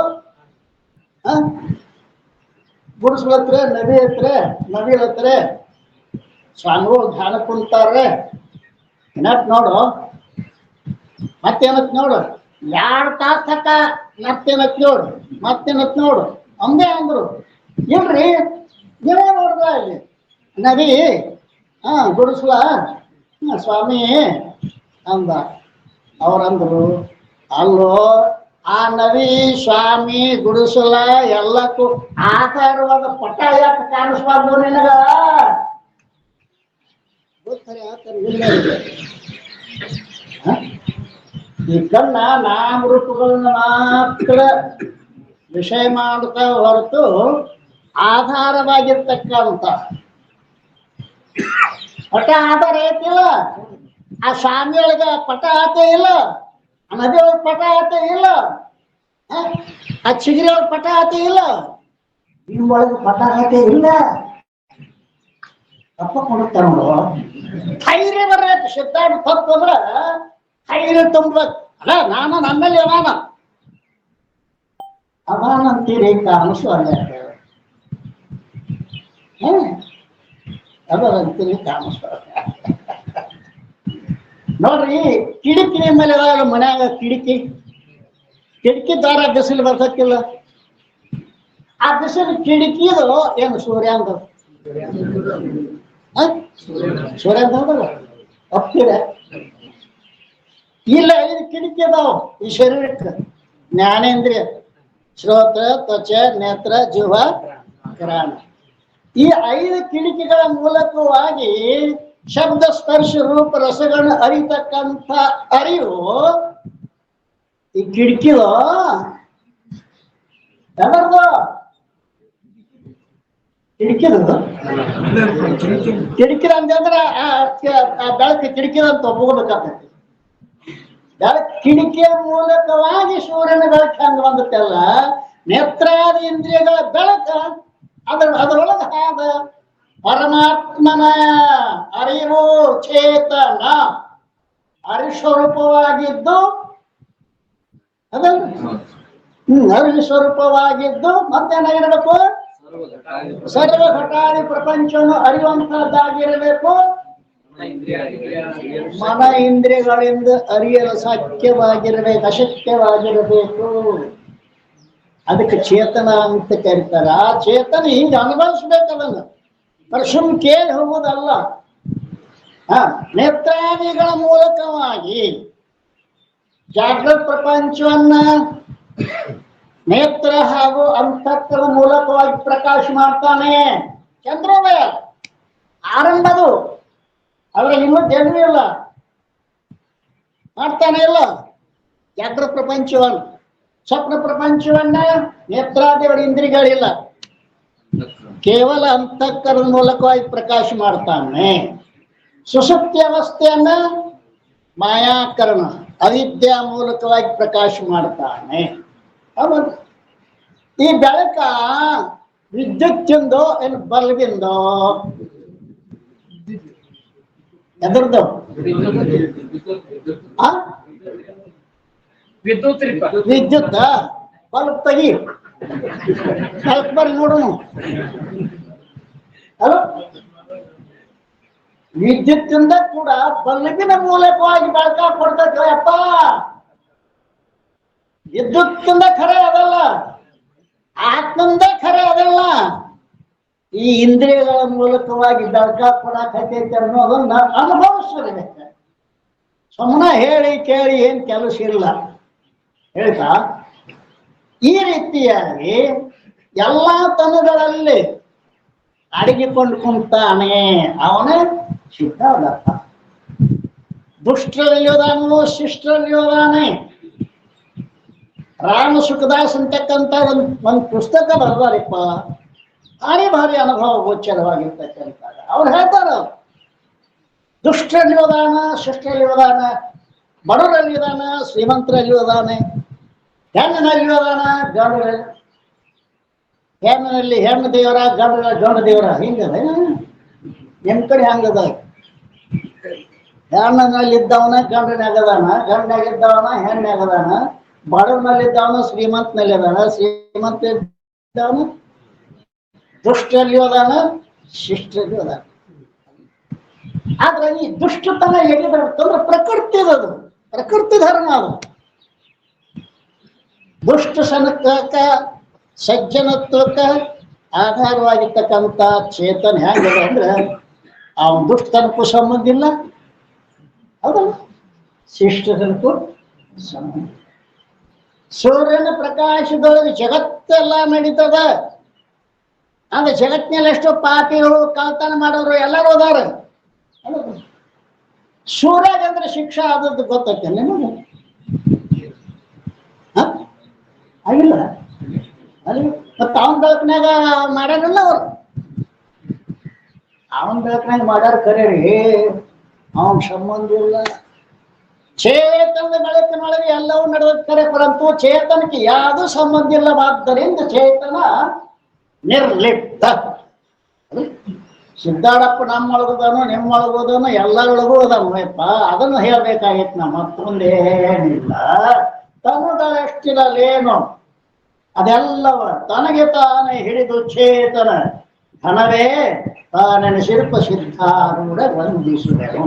ಗುಡಿಸ್ಲತ್ರೆ, ನದಿ ಐತ್ರೆ, ನದಿ ಹತ್ರೆ ಸ್ವಾಮಿಗಳು ಧ್ಯಾನ ಕುಂತಾರ್ರೆ. ಏನತ್ ನೋಡು, ಮತ್ತೇನತ್ ನೋಡು, 2 ತಾಸು ತಕ್ಕ ಮತ್ತೇನತ್ ನೋಡು, ಮತ್ತೇನತ್ ನೋಡು ಅಂದೇ ಅಂದ್ರು. ಇಲ್ರಿ ನೀವೇ ನೋಡ್ದ ಇಲ್ಲಿ ನದಿ ಗುಡಿಸ್ಲ ಸ್ವಾಮಿ ಅಂದ. ಅವ್ರಂದ್ರು, ಅಲ್ಲೋ ಆ ನದಿ ಸ್ವಾಮಿ ಗುಡಿಸಲ ಎಲ್ಲಕ್ಕೂ ಆಕಾರವಾದ ಪಟ ಯಾಕೆ ಕಾಣಿಸ್ಬಾರ್ದು ನಿನಗ? ಈ ಕಣ್ಣ ನಾಮರೂಪಗಳನ್ನ ಮಾತ್ರ ವಿಷಯ ಮಾಡುತ್ತಾ ಹೊರತು ಆಧಾರವಾಗಿರ್ತಕ್ಕಂಥ ಪಟ ಆಧಾರ ಐತಿಲ್ಲ. ಆ ಸ್ವಾಮಿ ಒಳಗ ಪಟ ಆತೆ ಇಲ್ಲ, ಆ ನದಿ ಒಳಗ ಪಟ ಆತೆ ಇಲ್ಲ, ಆ ಚಿಗರಿ ಒಳಗ ಪಟ ಆತೆ ಇಲ್ಲ, ನಿಮ್ಮೊಳಗ ಪಟ ಆತೆ ಇಲ್ಲ. ತಪ್ಪ ಕೊಡುತ್ತಾರ ನೋಡು. ಧೈರ್ಯ ಬರಬೇಕು. ಸಿದ್ಧಾಂತ ತಪ್ಪು ಅಂದ್ರ ಧೈರ್ಯ ತುಂಬಬೇಕು. ಅಲ್ಲ ನಾನು ನನ್ನಲ್ಲಿ ಅದಾನಂತೀರಿ ಕಾಣಿಸು ಅಲ್ಲ ಅದರಂತೀರಿ ಕಾಣಿಸು. ನೋಡ್ರಿ, ಕಿಟಕಿ ಮೇಲೆ ಇದಾವಲ್ಲ ಮನ್ಯಾಗ, ಕಿಟಕಿ ದಾರ ಬಿಸಿಲು ಬರ್ತಕ್ಕಿಲ್ಲ. ಆ ಬಿಸಿಲು ಕಿಟಕಿದು ಏನು ಸೂರ್ಯಾಂದ ಸೂರ್ಯಾಂದ ಹೌದಲ್ಲ. ಒಪ್ತೀರ? ಇಲ್ಲ 5 ಕಿಟಕಿ ಅದಾವ ಈ ಶರೀರಕ್ಕೆ. ಜ್ಞಾನೇಂದ್ರಿಯ, ಶ್ರೋತ್ರ, ತ್ವಚ, ನೇತ್ರ, ಜಿಹ್ವ, ಘ್ರಾಣ. ಈ 5 ಕಿಟಕಿಗಳ ಮೂಲಕವಾಗಿ ಶಬ್ದ, ಸ್ಪರ್ಶ, ರೂಪ, ರಸಗಳನ್ನು ಅರಿತಕ್ಕಂಥ ಅರಿವು ಈ ಕಿಟಕಿದು ಯಾವ್ದು ಕಿಟಕಿದು ಕಿಟಕಿದ ಅಂತಂದ್ರೆ ಆ ಬೆಳಕು ಕಿಟಕಿದ ಅಂತ ಒಪ್ಕೋಬೇಕಾಗ್ತೈತಿ. ಬೆಳಕು ಕಿಟಕಿಯ ಮೂಲಕವಾಗಿ ಸೂರ್ಯನ ಬೆಳಕು ಹಂಗ ಬಂದತ್ತಲ್ಲ, ನೇತ್ರಾದಿ ಇಂದ್ರಿಯಗಳ ಬೆಳಕ ಅದರೊಳಗೆ ಆದ ಪರಮಾತ್ಮನ ಅರಿವು ಚೇತನ ಅರಿಸ್ವರೂಪವಾಗಿದ್ದು ಅದಲ್ಲ ಅರಿವು ಸ್ವರೂಪವಾಗಿದ್ದು ಮತ್ತೇನಾಗಿರ್ಬೇಕು? ಸರ್ವ ಘಟಾದಿ ಪ್ರಪಂಚವನ್ನು ಅರಿಯುವಂತಹದ್ದಾಗಿರಬೇಕು. ಮನ ಇಂದ್ರಿಯಗಳಿಂದ ಅರಿಯಲು ಸಾಧ್ಯವಾಗಿರಬೇಕು, ಅಶಕ್ಯವಾಗಿರಬೇಕು. ಅದಕ್ಕೆ ಚೇತನ ಅಂತ ಕರೀತಾರೆ. ಆ ಚೇತನ ಈಗ ಅನುಭವಿಸ್ಬೇಕದನ್ನ, ಸುಮ್ ಕೇಳಿ ಹೋಗುವುದಲ್ಲ. ನೇತ್ರಾದಿಗಳ ಮೂಲಕವಾಗಿ ಜಾಗೃತ ಪ್ರಪಂಚವನ್ನ ನೇತ್ರ ಹಾಗೂ ಅಂತಃಕರಣ ಮೂಲಕವಾಗಿ ಪ್ರಕಾಶ ಮಾಡ್ತಾನೆ. ಚಂದ್ರೋದಯ ಆರಂಭದು ಅವರ ಇನ್ನೂ ಜನ್ಮ ಇಲ್ಲ, ಮಾಡ್ತಾನೆ ಇಲ್ಲ. ಜಾಗೃತ ಪ್ರಪಂಚವನ್ನ, ಸ್ವಪ್ನ ಪ್ರಪಂಚವನ್ನ ನೇತ್ರಾದಿಗಳ ಇಂದ್ರಿಯಗಳಿಲ್ಲ, ಕೇವಲ ಅಂತಃಕರಣ ಮೂಲಕವಾಗಿ ಪ್ರಕಾಶ ಮಾಡ್ತಾನೆ. ಸುಷುಪ್ತಿ ಅವಸ್ಥೆಯನ್ನ ಮಾಯಾಕರಣ ಅವಿದ್ಯಾ ಮೂಲಕವಾಗಿ ಪ್ರಕಾಶ ಮಾಡ್ತಾನೆ. ಹೌದು. ಈ ಬೆಳಕ ವಿದ್ಯುತ್ತಿಂದೋ ಏನು ಬಲ್ಬಿಂದೋ ಎದ್ರದ್ದು ವಿದ್ಯುತ್ ಬಲ್ಬ್ ತೆಗಿ, ಬಲ್ಬ್ ಬರ್ರಿ ನೋಡೋಣ. ಅಲ್ಲ, ವಿದ್ಯುತ್ತಿಂದ ಕೂಡ ಬಲ್ಬಿನ ಮೂಲಕವಾಗಿ ಬೆಳಕ ಕೊಡ್ತೈತೆ ಅಪ್ಪ. ವಿದ್ಯುತ್ತಿಂದ ಖರೆ ಅದಲ್ಲ, ಆತ್ಮಂದ ಖರೆ ಅದಲ್ಲ. ಈ ಇಂದ್ರಿಯಗಳ ಮೂಲಕವಾಗಿ ಬೆಳಕ ಕೊಡಕತ್ತೈತೆ ಅನ್ನೋದನ್ನ ಅನುಭವಿಸಬೇಕು. ಸುಮ್ಮನೆ ಹೇಳಿ ಕೇಳಿ ಏನ್ ಕೆಲಸ ಇಲ್ಲ ಹೇಳ್ತಾ. ಈ ರೀತಿಯಾಗಿ ಎಲ್ಲಾ ತನಗಳಲ್ಲಿ ಅಡಗಿಕೊಂಡು ಕುಂತಾನೆ ಅವನೇ ಸಿದ್ಧಾರ್ಥ. ದುಷ್ಟರಲ್ಲಿಯೋದಾನು ಶಿಷ್ಟರಲ್ಲಿಯೋದಾನೆ. ರಾಮ ಸುಖದಾಸ್ ಅಂತಕ್ಕಂಥ ಒಂದು ಪುಸ್ತಕ ಬರ್ದಾರಿಪ್ಪ, ಭಾರಿ ಅನುಭವ ಗೋಚರವಾಗಿರ್ತಕ್ಕಂಥ. ಅವ್ರು ಹೇಳ್ತಾರ, ದುಷ್ಟರಲ್ಲಿ ಹೋದಾನ, ಶಿಷ್ಟರಲ್ಲಿ ಹೋದಾನ, ಬಡವರಲ್ಲಿ ಹೋದಾನ, ಶ್ರೀಮಂತರಲ್ಲಿ ಹೋದಾನೆ, ಹೆಣ್ಣಿನಲ್ಲಿ ಹೋದಾನ, ಗಂಡರಲ್ಲಿ, ಹೆಣ್ಣಿನಲ್ಲಿ ಹೆಣ್ಣು ದೇವರ, ಗಂಡ ದೇವರ. ಹಿಂಗದ ನಿಮ್ ಕಡೆ ಹಂಗದ. ಹೆಣ್ಣಿನಲ್ಲಿದ್ದವನ ಗಂಡನಾಗದಾನ, ಗಂಡಾಗಿದ್ದವನ ಹೆಣ್ಣಾಗದಾನ, ಬಡವನಲ್ಲಿದ್ದವನು ಶ್ರೀಮಂತನಲ್ಲಿ ಅದಾನ, ಶ್ರೀಮಂತ ಇದ್ದವನು ದುಷ್ಟರಲ್ಲಿ ಹೋದಾನ, ಶಿಷ್ಟರಲ್ಲಿ ಹೋದಾನ. ಆದ್ರೆ ಈ ದುಷ್ಟತನ ಎಲ್ಲಿ ಬರುತ್ತಂದ್ರೆ ಪ್ರಕೃತಿದದು, ಪ್ರಕೃತಿ ಧರ್ಮ ಅದು. ದುಷ್ಟ ಸನಕ ಸಜ್ಜನತ್ವಕ್ಕೆ ಆಧಾರವಾಗಿರ್ತಕ್ಕಂಥ ಚೇತನ ಹೆಂಗಿದೆ ಅಂದ್ರೆ ಅವನ ದುಷ್ಟತನಕ್ಕೂ ಸಂಬಂಧ ಇಲ್ಲ, ಹೌದಲ್ಲ, ಶಿಷ್ಟತನಕ್ಕೂ ಸಂಬಂಧ. ಸೂರ್ಯನ ಪ್ರಕಾಶದೊಳಗೆ ಜಗತ್ತೆಲ್ಲ ನಡೀತದ. ಅಂದ್ರೆ ಜಗತ್ತಿನಲ್ಲಿ ಎಷ್ಟೋ ಪಾಪಿಗಳು, ಕಳ್ತನ ಮಾಡೋರು ಎಲ್ಲರೂ ಅದಾರ. ಸೂರ್ಯಗಂದ್ರೆ ಶಿಕ್ಷಾ ಆದದ್ದು ಗೊತ್ತೈತೆ ನಿಮಗೆ? ಆಗಿಲ್ಲ ಅಲ್ಲಿ ಮತ್ತೆ ಅವನ ಬೆಳಕಿನಾಗ ಮಾಡ್ಯಾರಲ್ಲ ಅವ್ರು. ಅವನ ಬೆಳಕಿನಾಗ ಮಾಡ್ಯಾರ ಖರೆ ರೀ, ಅವನ ಸಂಬಂಧ ಇಲ್ಲ. ಚೇತನದ ಬೆಳಕಿನೊಳಗೆ ಎಲ್ಲವೂ ನಡೆದ ಖರೆ, ಪರಂತು ಚೇತನಕ್ಕೆ ಯಾವುದೂ ಸಂಬಂಧ ಇಲ್ಲವಾದ್ದರಿಂದ ಚೇತನ ನಿರ್ಲಿಪ್ತ. ಸಿದ್ಧಾರಪ್ಪ ನಮ್ಮೊಳಗದನು, ನಿಮ್ಮೊಳಗೋದನು, ಎಲ್ಲರೊಳಗೂ ಅದಾನಪ್ಪ. ಅದನ್ನು ಹೇಳ್ಬೇಕಾಗಿತ್ತು. ನಮ್ಮ ಮತ್ತೊಂದೇನಿಲ್ಲ. ತನ್ನದಷ್ಟಿರಲೇನು ಅದೆಲ್ಲವ ತನಗೆ ತಾನೇ ಹಿಡಿದು ಚೇತನ ಘನವೇ ತಾನೆನೆಸಿರುಪ ಸಿದ್ಧಾರೂಢ ವಂದಿಸುವೆನು.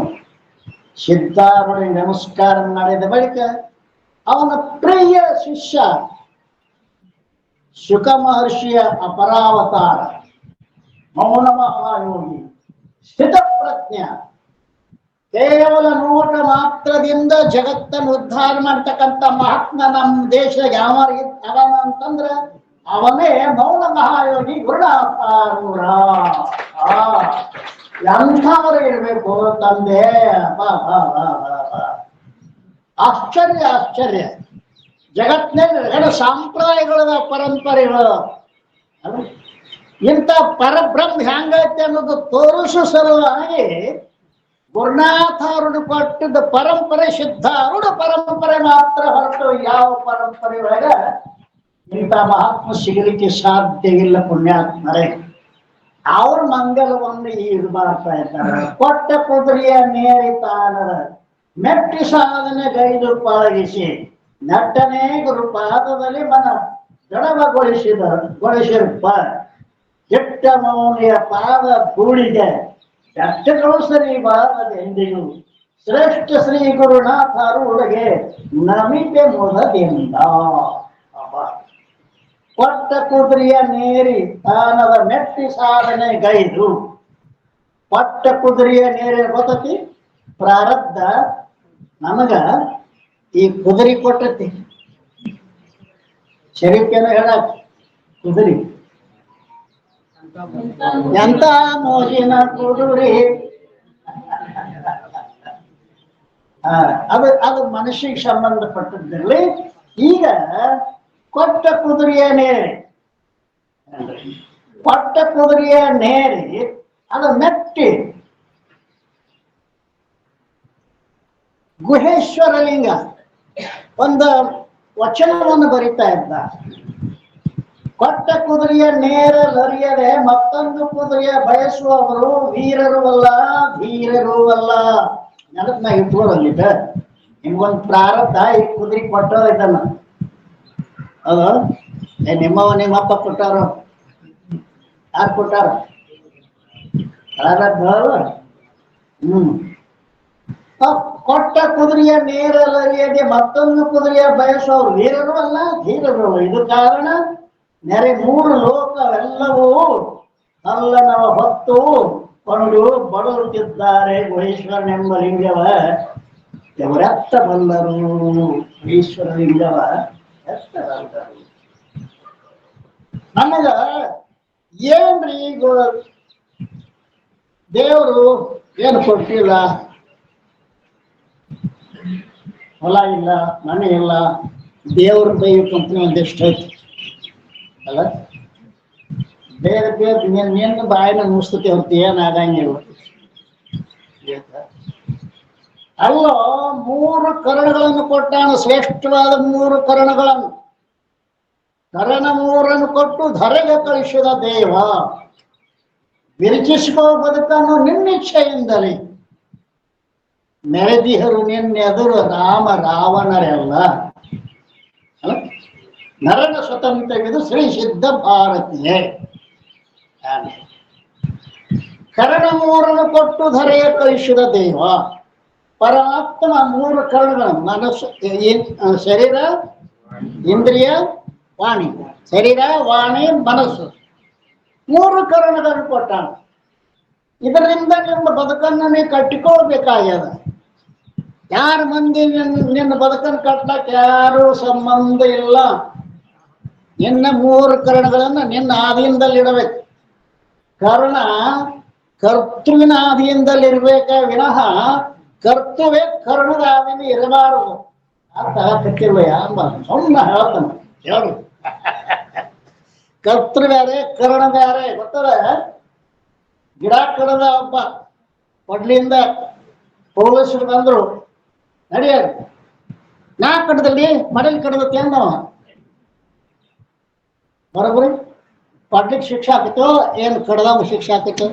ಸಿದ್ಧಾರೂಢ ನಮಸ್ಕಾರ ಮಾಡಿದ ಬಳಿಕ ಅವನ ಪ್ರಿಯ ಶಿಷ್ಯ ಶುಕ ಮಹರ್ಷಿಯ ಕೇವಲ ನೋಟ ಮಾತ್ರದಿಂದ ಜಗತ್ತನ್ನು ಉದ್ಧಾರ ಮಾಡ್ತಕ್ಕಂಥ ಮಹಾತ್ಮ ನಮ್ಮ ದೇಶದಾಗ ಯಾವ ಅವನ ಅಂತಂದ್ರ ಅವನೇ ಮೌನ ಮಹಾಯೋಗಿ ಗುರುನಾಥಾರೂಢ. ಎಂಥವರು ಇರ್ಬೇಕು ತಂದೆ. ಆಶ್ಚರ್ಯ ಆಶ್ಚರ್ಯ. ಜಗತ್ತಿನಲ್ಲಿ ಎರಡು ಸಂಪ್ರದಾಯಗಳ ಪರಂಪರೆಗಳು. ಇಂಥ ಪರಬ್ರಹ್ಮ ಹೆಂಗೈತೆ ಅನ್ನೋದು ತೋರಿಸೋ ಸಲುವಾಗಿ ಗುರುನಾಥಾರೂಢ ಕೊಟ್ಟಿದ್ದ ಪರಂಪರೆ ಸಿದ್ಧಾರೂಢ ಪರಂಪರೆ ಮಾತ್ರ ಹೊರತು ಯಾವ ಪರಂಪರೆ ಒಳಗ ಇಂಥ ಮಹಾತ್ಮ ಸಿಗಲಿಕ್ಕೆ ಸಾಧ್ಯ ಇಲ್ಲ. ಪುಣ್ಯಾತ್ಮರೇ, ಅವ್ರ ಮಂಗಲವನ್ನು ಇದು ಮಾಡ್ತಾ ಇದ್ದಾರೆ. ಕೊಟ್ಟ ಕುದುರೆಯ ನೇರಿತಾನದ ಮೆಟ್ಟಿ ಸಾಧನೆ ಗೈದು ಪಳಗಿಸಿ ನಟ್ಟನೇ ಗುರುಪಾದದಲ್ಲಿ ಮನ ಗೊಳಿಸಿರಪ್ಪ. ಕೆಟ್ಟ ಮೌನಿಯ ಪಾದ ಧೂಳಿಗೆ ಬೆಟ್ಟಗಳು ಸರಿ ಬಾರದೆಂದಿಗೂ ಶ್ರೇಷ್ಠ ಶ್ರೀ ಗುರುನಾಥಾರೂಢಗೆ ನಮಿತೆ ಮೊದಲಿಂದ. ಕೊಟ್ಟ ಕುದುರೆಯ ನೇರಿ ತಾನದ ಮೆಟ್ಟಿ ಸಾಧನೆ ಗೈದು. ಪಟ್ಟ ಕುದುರೆಯ ನೇರಿ ಗೊತ್ತತಿ ಪ್ರಾರಬ್ಧ ನಮಗ ಈ ಕುದುರೆ ಕೊಟ್ಟತಿ. ಶರೀಫೇನ ಹೇಳಕ್ ಕುದುರೆ ಎಂತ ಮೋಜಿನ ಕುದುರೆ. ಅದು ಮನುಷ್ಯಗೆ ಸಂಬಂಧಪಟ್ಟದ್ರಲ್ಲಿ. ಈಗ ಕೊಟ್ಟ ಕುದುರೆಯ ನೇರಿ, ಕೊಟ್ಟ ಕುದುರೆಯ ನೇರಿ ಅದು ಮೆಟ್ಟಿ ಗುಹೇಶ್ವರ ಲಿಂಗ ಒಂದು ವಚನವನ್ನು ಬರಿತಾ ಇದ್ದ. ಕೊಟ್ಟ ಕುದುರೆಯ ನೇರ ಲರಿಯದೆ ಮತ್ತೊಂದು ಕುದುರೆಯ ಬಯಸುವವರು ವೀರರು ಅಲ್ಲ ಧೀರರು ಅಲ್ಲ. ನೆನಪು ನಾ ಇಟ್ಕೊಳ್ಳಲಿದ್ದ ನಿಮ್ಗೊಂದು ಪ್ರಾರಬ್ಧ ಈ ಕುದುರೆ ಕೊಟ್ಟೋದ ಇದನ್ನ. ಅದು ನಿಮ್ಮಪ್ಪ ಕೊಟ್ಟಾರ, ಯಾರು ಕೊಟ್ಟಾರ? ಪ್ರಾರಬ್ಧ. ಕೊಟ್ಟ ಕುದುರೆಯ ನೇರ ಲರಿಯದೆ ಮತ್ತೊಂದು ಕುದುರೆಯ ಬಯಸುವವರು ವೀರರು ಅಲ್ಲ ಧೀರರು ಅಲ್ಲ. ಇದು ಕಾರಣ ನೆರೆ ಮೂರು ಲೋಕವೆಲ್ಲವೂ ಅಲ್ಲನವ ಹೊತ್ತು ಕೊಂಡು ಬಡರುತ್ತಿದ್ದಾರೆ. ಗುಹೇಶ್ವರನೆಂಬ ಲಿಂಗವ ಇವರೆತ್ತ ಬಂದರು. ಈಶ್ವರ ಲಿಂಗವ ಎತ್ತ ಬಂದರು. ನಮಗ ಏನ್ರಿ ದೇವರು ಏನು ಕೊಟ್ಟಿಲ್ಲ. ಹೊಲ ಇಲ್ಲ, ಮನೆ ಇಲ್ಲ, ದೇವ್ರ ದೈವಕ್ಕಂತ ಒಂದಿಷ್ಟು ಐತಿ ಅಲ್ಲ. ಬೇರೆ ಬೇರೆ ನಿನ್ನ ಬಾಯಿನ ಮುಗಿಸ್ತತಿ ಹೊರತು ಏನಾಗಂಗಿಲ್ಲ. ಅಲ್ಲೋ ಮೂರು ಕರಣಗಳನ್ನು ಕೊಟ್ಟಾನ, ಶ್ರೇಷ್ಠವಾದ ಮೂರು ಕರಣಗಳನ್ನು. ಕರಣ ಮೂರನ್ನು ಕೊಟ್ಟು ಧರೆಗೆ ಕಳಿಸಿದ ದೇವ. ವಿರಚಿಸಿಕೋ ಬದುಕನ್ನು ನಿನ್ನಿಚ್ಛೆಯಿಂದಲೇ. ನೆರೆದಿಹರು ನಿನ್ನೆದುರು ರಾಮ ರಾವಣರೆಲ್ಲ. ನರನ ಸ್ವತಂತ್ರವಿದು ಶ್ರೀ ಸಿದ್ಧ ಭಾರತೀಯೇ. ಕರಣ ಮೂರನ್ನು ಕೊಟ್ಟು ಧರೆಯ ಕಳಿಸಿದ ದೇವ. ಪರಮಾತ್ಮ ಮೂರು ಕರಣಗಳು ಮನಸ್ಸು, ಶರೀರ, ಇಂದ್ರಿಯ, ವಾಣಿ. ಶರೀರ, ವಾಣಿ, ಮನಸ್ಸು ಮೂರು ಕರಣಗಳನ್ನು ಕೊಟ್ಟಾನ. ಇದರಿಂದ ನಿಮ್ಮ ಬದುಕನ್ನು ನೀವು ಕಟ್ಟಿಕೊಳ್ಬೇಕಾಗ್ಯದ. ಯಾರ ಮಂದಿ ನಿನ್ನ ಬದುಕನ್ನು ಕಟ್ಲಕ್ಕೆ ಯಾರು ಸಂಬಂಧ ಇಲ್ಲ. ನಿನ್ನ ಮೂರು ಕರಣಗಳನ್ನು ನಿನ್ನ ಆಧೀನದಲ್ಲಿಡಬೇಕು. ಕರ್ಣ ಕರ್ತೃವಿನ ಆಧೀನದಲ್ಲಿರ್ಬೇಕ ವಿನಃ ಕರ್ತೃವೇ ಕರ್ಣದ ಆಧೀನ ಇರಬಾರದು ಅಂತ ಕಟ್ಟಿಲ್ವ ಎಂಬ ಸುಮ್ಮನೆ ಹೇಳ್ತಾನೆ. ಹೇಳು, ಕರ್ತೃ ಬೇರೆ ಕರ್ಣ ಬೇರೆ. ಗೊತ್ತದ? ಗಿಡ ಕಡದ ಒಬ್ಬ ಕೊಡ್ಲಿಂದ ಪೊಲೀಸರು ಬಂದ್ರು, ನಡಿಯಾರ ನಾ ಕಡದಲ್ಲಿ ಮಡಲ್ ಕಡದತ್ತೆ ಅಂದವ. ಬರೋಬ್ರಿ ಕೊಡ್ಲಿಕ್ಕೆ ಶಿಕ್ಷೆ ಹಾಕಿತ್ತು, ಏನು ಕಡದಾಗ ಶಿಕ್ಷೆ ಹಾಕಿತ್ತು?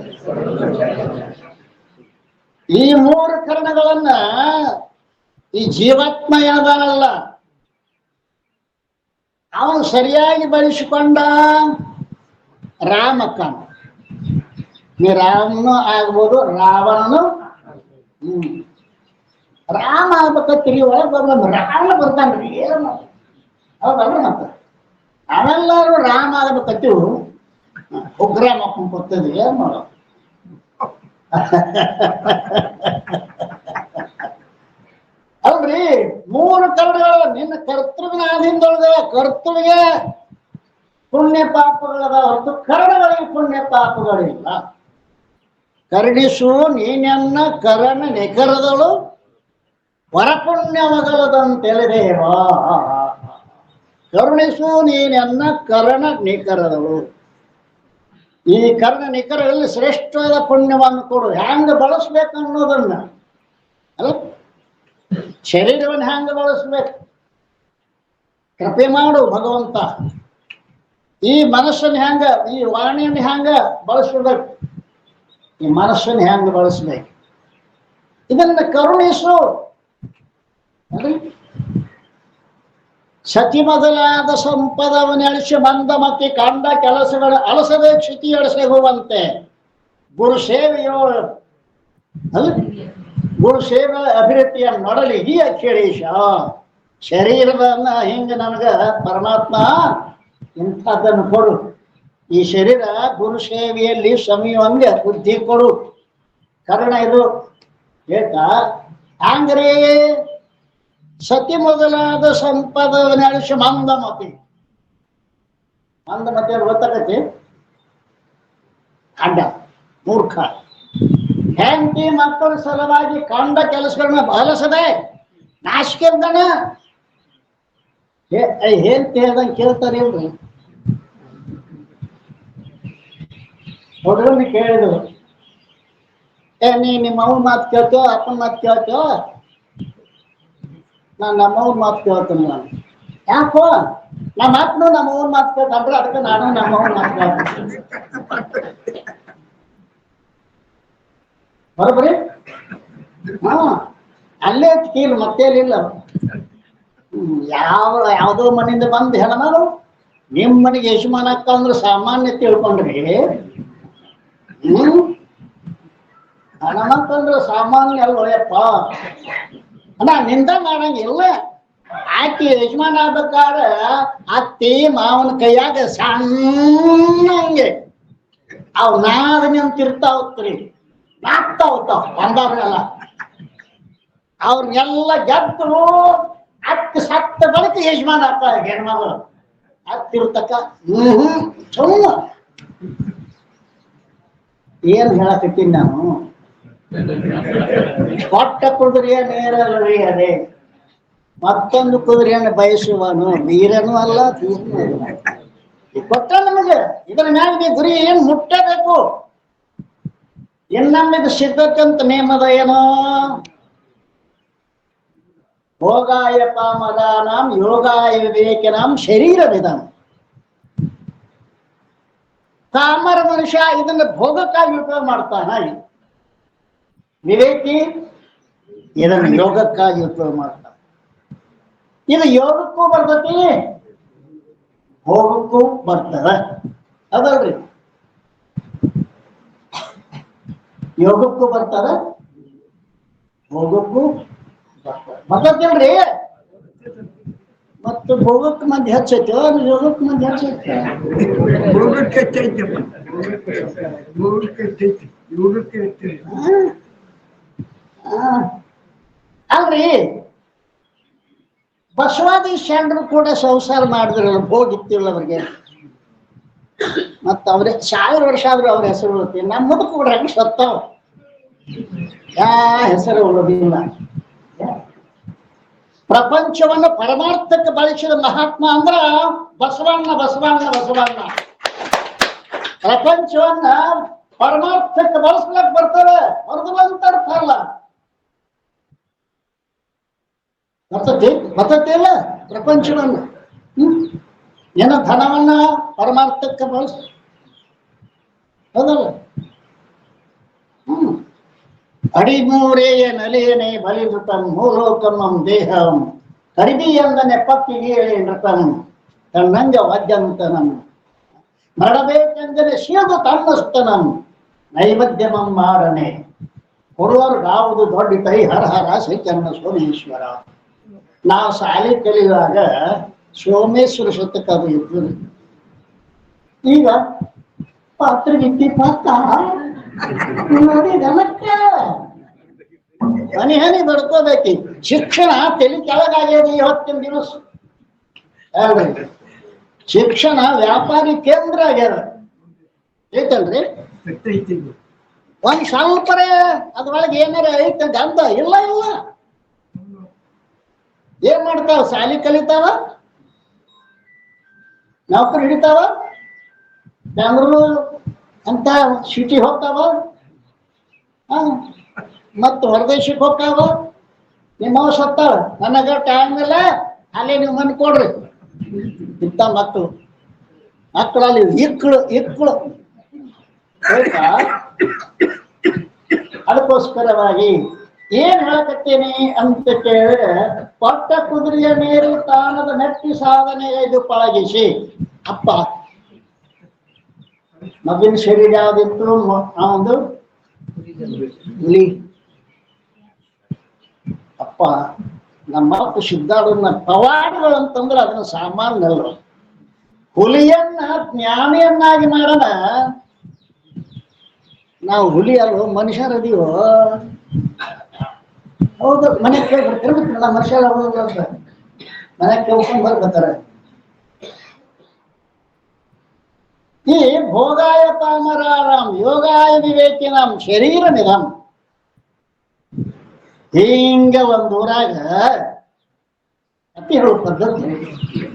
ಈ ಮೂರು ಕರಣಗಳನ್ನ ಈ ಜೀವಾತ್ಮ ಏನದಲ್ಲ ಅವನು ಸರಿಯಾಗಿ ಬಳಸಿಕೊಂಡ. ರಾಮಕ್ಕನ ನೀ ರಾಮನು ಆಗ್ಬೋದು, ರಾವಣನು. ರಾಮ ಆಗ್ಬೇಕತ್ತೀರಿ ಒಳಗೆ ಬರ್ಲ ರಾವಣ ಬರ್ತಾನ್ರಿ. ಏನು ಹೌದಲ್ರಿ? ಮತ್ತೆ ನಾವೆಲ್ಲರೂ ರಾಮ ಆಗ್ಬೇಕತ್ತೀವು. ಉಗ್ರ ಮಕ್ಕಳು ಕೊಡ್ತದ್ವಿ, ಏನ್ ಮಾಡೋ? ಕರ್ಣಗಳು ನಿನ್ನ ಕರ್ತೃವಿನ ಆಧೀನದೊಳಗ ಕರ್ತೃವಿಗೆ ಪುಣ್ಯ ಪಾಪಗಳದ ಹೊರತು ಕರ್ಣಗಳಿಗೆ ಪುಣ್ಯ ಪಾಪಗಳಿಲ್ಲ. ಕರುಣಿಸು ನೀನೆನ್ನ ಕರಣ ನಿಖರದಳು ವರಪುಣ್ಯವಗಲದಂತೆಳೆದೇವ. ಕರುಣಿಸು ನೀನೆನ್ನ ಕರಣ ನಿಖರದಳು. ಈ ಕರ್ಣ ನಿಖರದಲ್ಲಿ ಶ್ರೇಷ್ಠವಾದ ಪುಣ್ಯವನ್ನು ಕೊಡು. ಹ್ಯಾಂಗ ಬಳಸ್ಬೇಕು ಅನ್ನೋದನ್ನ ಅಲ್ಲ, ಶರೀರವನ್ನು ಹ್ಯಾಂಗ ಬಳಸ್ಬೇಕು ಕೃಪೆ ಮಾಡು ಭಗವಂತ. ಈ ಮನಸ್ಸನ್ನು ಹ್ಯಾಂಗ, ಈ ವಾಣಿಯನ್ನು ಹ್ಯಾಂಗ ಬಳಸ್ಬೇಕು, ಈ ಮನಸ್ಸನ್ನು ಹ್ಯಾಂಗ ಬಳಸ್ಬೇಕು, ಇದನ್ನ ಕರುಣಿಸು. ಸತಿ ಮೊದಲಾದ ಸಂಪದವನ್ನು ಅಳಿಸಿ ಬಂದ ಮತ್ತೆ ಕಂಡ ಕೆಲಸಗಳ ಅಲಸದೆ ಕ್ಷಿತಿ ಅಳಿಸಗುವಂತೆ ಗುರು ಸೇವೆಯೋ ಅಲ್ಲ, ಗುರು ಸೇವೆ ಅಭಿವೃದ್ಧಿಯ ಮಾಡಲಿ ಈ ಅಖಿಲೇಶ. ಶರೀರವನ್ನ ಹಿಂಗ ನನಗ ಪರಮಾತ್ಮ ಇಂಥದ್ದನ್ನು ಕೊಡು, ಈ ಶರೀರ ಗುರು ಸೇವೆಯಲ್ಲಿ ಸಮಯವಂಗೆ ಬುದ್ಧಿ ಕೊಡು. ಕಾರಣ ಇದು ಬೇಕಾ ಹಂಗ್ರಿ ಸತಿ ಮೊದಲಾದ ಸಂಪದವನ್ನು ಅಳಿಸಿ ಮಂದಮತಿ. ಮಂದಮತಿ ಅವ್ರು ಗೊತ್ತಾಗತಿ ಅಡ್ಡ ಮೂರ್ಖ. ಹೆಂಡತಿ ಮಕ್ಕಳ ಸಲುವಾಗಿ ಕಂಡ ಕೆಲಸಗಳನ್ನ ಅಲಸದೆ ನಾಶಿಕೆಂದಣ ಹೇಳ್ತಿ ಹೇಳ್ದಂಗೆ ಕೇಳ್ತಾರೆ ಇಲ್ರಿ. ಹುಡುಗನ ಕೇಳಿದ್ರು, ನಿಮ್ಮ ಅವ್ನ ಮಾತು ಕೇಳ್ತೋ ಅಪ್ಪನ ಮಾತು ಕೇಳ್ತೋ? ನಾನು ನಮ್ಮವ್ನ ಮಾತು ಕೇಳ್ತೀನಿ. ನಾನು ಯಾಕೋ ನಮ್ಮ ಅಪ್ಪನು ನಮ್ಮವ್ನ ಮಾತು ಕೇಳ್ತಂದ್ರೆ ಅದಕ್ಕೆ ನಾನು ನಮ್ಮವ್ನ ಮಾತು ಕೇಳ್ತೀನಿ. ಬರೋಬ್ರಿ? ಹಾ, ಅಲ್ಲೇ ಕೀಲು ಮತ್ತೇನಿಲ್ಲ. ಯಾವುದೋ ಮನೆಯಿಂದ ಬಂದು ಹೆಣ್ಮಗಳು ನಿಮ್ಮ ಮನೆಗೆ ಯಜಮಾನ ಅಕ್ಕ ಅಂದ್ರೆ ಸಾಮಾನ್ಯ ತಿಳ್ಕೊಂಡ್ರಿ. ಹಣಮಕ್ಕಂದ್ರೆ ಸಾಮಾನ್ಯ ಅಲ್ವಯಪ್ಪ ಅಣ್ಣ, ನಿಂದ ಮಾಡಂಗಿಲ್ಲ. ಆಕಿ ಯಜಮಾನ ಆಗ್ಬೇಕಾದ್ರೆ ಅತ್ತಿ ಮಾವನ ಕೈಯಾಗ ಸಣ್ಣಂಗೆ ಅವ್ ನಾದ ನಿಂತಿರ್ತಾವ್ರಿ, ನಾಗ್ತಾವತ್ತಾವ ಬಂದವ್ರೆಲ್ಲ. ಅವ್ರನ್ನೆಲ್ಲ ಗೆದ್ದು ಅತ್ತ ಸತ್ತ ಬಳಿಕ ಯಜಮಾನ ಆಗ್ತಾರೆ ಹೆಣ್ಮಗಳು. ಅತ್ತಿರ್ತಕ್ಕ ಸುಮ್ಮ ಏನ್ ಹೇಳಕತ್ತೀನಿ ನಾನು, ಕೊಟ್ಟ ಕುದುರೆಯ ನೇರಲ್ರಿ ಅದೇ, ಮತ್ತೊಂದು ಕುದುರೆಯನ್ನು ಬಯಸುವನು ವೀರನೂ ಅಲ್ಲ ತೀರ್ನೂ ಅಲ್ಲ. ಕೊಟ್ಟ ನಮಗೆ ಇದರ ಮ್ಯಾಲ ಗುರಿ ಏನ್ ಮುಟ್ಟಬೇಕು. ಇನ್ನೊಮ್ಮಿದು ಸಿದ್ಧಕ್ಕಂತ ನೇಮದ ಏನೋ ಭೋಗಾಯ ಪಾಮದಾನಾಂ ಯೋಗಾಯ ವಿವೇಕನಾಂ ಶರೀರ ವಿಧಾನ. ಕಾಮರ ಮನುಷ್ಯ ಇದನ್ನ ಭೋಗಕ್ಕಾಗಿ ಉಪಯೋಗ ಮಾಡ್ತಾನ, ವಿವೇಕಿ ಇದನ್ನು ಯೋಗಕ್ಕಾಗಿ ಉಪಯೋಗ ಮಾಡ್ತಾನೆ. ಇದು ಯೋಗಕ್ಕೂ ಬರ್ತತಿ ಭೋಗಕ್ಕೂ ಬರ್ತದ ಅದಲ್ರಿ. ಯೋಗಕ್ಕೂ ಬರ್ತಾರ ಭೋಗಕ್ಕೂ ಬರ್ತತಿಲ್ರಿ. ಮತ್ತು ಭೋಗಕ್ಕೆ ಮಂದಿ ಹೆಚ್ಚೈತೆ ಯೋಗಕ್ಕೆ ಮಂದಿ ಹೆಚ್ಚೈತೆ. ಅಲ್ರಿ ಬಸವಾದಿ ಶರಣರು ಕೂಡ ಸಂಸಾರ ಮಾಡಿದ್ರಲ್ಲ, ಭೋಗಿತ್ತಿಲ್ಲ ಅವ್ರಿಗೆ. ಮತ್ತ ಅವ್ರೆ 1000 ವರ್ಷ ಆದ್ರೂ ಅವ್ರ ಹೆಸರು ಉಳಿತಿ. ನಮ್ಮ ಮುದುಕು ಕೂಡ ಸತ್ತಾವ, ಯಾ ಹೆಸರು ಉಳಿದಿಲ್ಲ. ಪ್ರಪಂಚವನ್ನು ಪರಮಾರ್ಥಕ್ಕೆ ಬಳಸಿದ ಮಹಾತ್ಮ ಅಂದ್ರ ಬಸವಣ್ಣ. ಬಸವಣ್ಣ ಬಸವಣ್ಣ ಪ್ರಪಂಚವನ್ನ ಪರಮಾರ್ಥಕ್ಕೆ ಬಳಸ್ಲಕ್ ಬರ್ತಾರೆ, ಹೊರದುವಂತರ್ಥ ಬರ್ತತಿ ಇಲ್ಲ ಪ್ರಪಂಚವನ್ನ. ಏನ ಧನವನ್ನ ಪರಮಾರ್ಥಕ್ಕೆ ಬಳಸ ಹೌದಲ್ಲ. ಅಡಿಮೂರೆಯ ನಲಿಯನೆ ಬಲಿದುತಂ ಮೂಲೋಕಮಂ ದೇಹಂ ಕರಿಬಿ ಎಂದ ನೆಪ್ಪಕ್ಕಿಗೆ ನೃತಂ ತನ್ನಂಗ ವಾದ್ಯಂತನಂ ಮಾಡಬೇಕೆಂದರೆ ಶಿವದು ತನ್ನಸ್ತನಂ ನೈವೇದ್ಯಮಂ ಮಾಡನೆ ಕೊಡುವರ್ಗಾವುದು ದೊಡ್ಡ ಕೈ ಹರ ಹರ ಸೈಚನ್ನ ಸೋಮೇಶ್ವರ. ನಾವು ಶಾಲೆ ಕಲಿಯುವಾಗ ಸೋಮೇಶ್ವರ ಶತಕವು ಇದ್ದು, ಈಗ ಪಾತ್ರ ಗಿಟ್ಟಿ ಪಾತ್ರ ನೋಡಿ ಗಮಕ್ಕೆ ಹನಿ ಹನಿ ಬಡ್ಕೋಬೇಕಿ. ಶಿಕ್ಷಣ ತಲೆ ಕೆಳಗಾಗ್ಯದ ಇವತ್ತಿನ ದಿವಸ. ಹೇಳ್ರಿ, ಶಿಕ್ಷಣ ವ್ಯಾಪಾರಿ ಕೇಂದ್ರ ಆಗ್ಯದ. ಐತಲ್ರಿ? ಒಂದ್ ಸ್ವಲ್ಪರೇ ಅದ್ರೊಳಗೆ ಏನಾರ ಐತೆ ಅಂದ ಇಲ್ಲ ಇಲ್ಲ. ಏನ್ ಮಾಡ್ತಾವ? ಶಾಲಿ ಕಲಿತಾವ, ನೌಕರಿ ಹಿಡಿತಾವ, ಬೆಂಗಳೂರು ಅಂತ ಸಿಟಿ ಹೋಗ್ತಾವ, ಮತ್ತು ಹೊರದೇಶಕ್ಕೆ ಹೋಗ್ತಾವ. ನಿಮ್ಮವ ಸತ್ತಾವ, ನನಗ ಟೈಮ್ ಇಲ್ಲ, ಅಲ್ಲೇ ನೀವು ಮನೆ ಕೊಡ್ರಿ ಇಂಥ ಮಕ್ಕಳು. ಮಕ್ಕಳಲ್ಲಿ ಇಕ್ಕಳು ಆಯ್ತಾ? ಅದಕ್ಕೋಸ್ಕರವಾಗಿ ಏನ್ ಹೇಳಕತ್ತೀನಿ ಅಂತ ಕೇಳಿದ್ರೆ, ಪಟ್ಟ ಕುದುರೆಯ ಮೇರು ತಾಣದ ನೆಟ್ಟಿ ಸಾಧನೆ ಇದು ಪಳಗಿಸಿ. ಅಪ್ಪ ಮಗಿನ ಶರೀರ ಯಾವ್ದಿತ್ತು? ಒಂದು ಹುಲಿ. ಅಪ್ಪ ನಮ್ಮ ಸಿದ್ಧಾರೂಢನ ಪವಾಡಗಳು ಅಂತಂದ್ರೆ ಅದನ್ನ ಸಾಮಾನ್ಯ ಅಲ್ಲ. ಹುಲಿಯನ್ನ ಜ್ಞಾನಿಯನ್ನಾಗಿ ಮಾಡೋಣ. ನಾವು ಹುಲಿ ಅಲ್ವ, ಮನುಷ್ಯರದೀವೋ? ಹೌದು, ಮನೆ ಕೇಳ್ಬಿಡ್ತಿರ್ಬೇಕು. ನಮ್ಮ ಮನುಷ್ಯರ ಅಂತ ಮನೆ ಕೇಳ್ಕೊಂಡು ಬರ್ತಾರೆ. ಈ ಭೋಗಾಯ ಪಾಮರಾರಾಮ್ ಯೋಗಾಯ ವಿವೇಕಿನಾಂ ಶರೀರ ನಿಧಂ. ಹಿಂಗ ಒಂದು ಊರಾಗ ಅತಿ ಹೇಳುವ ಪದ್ಧತಿ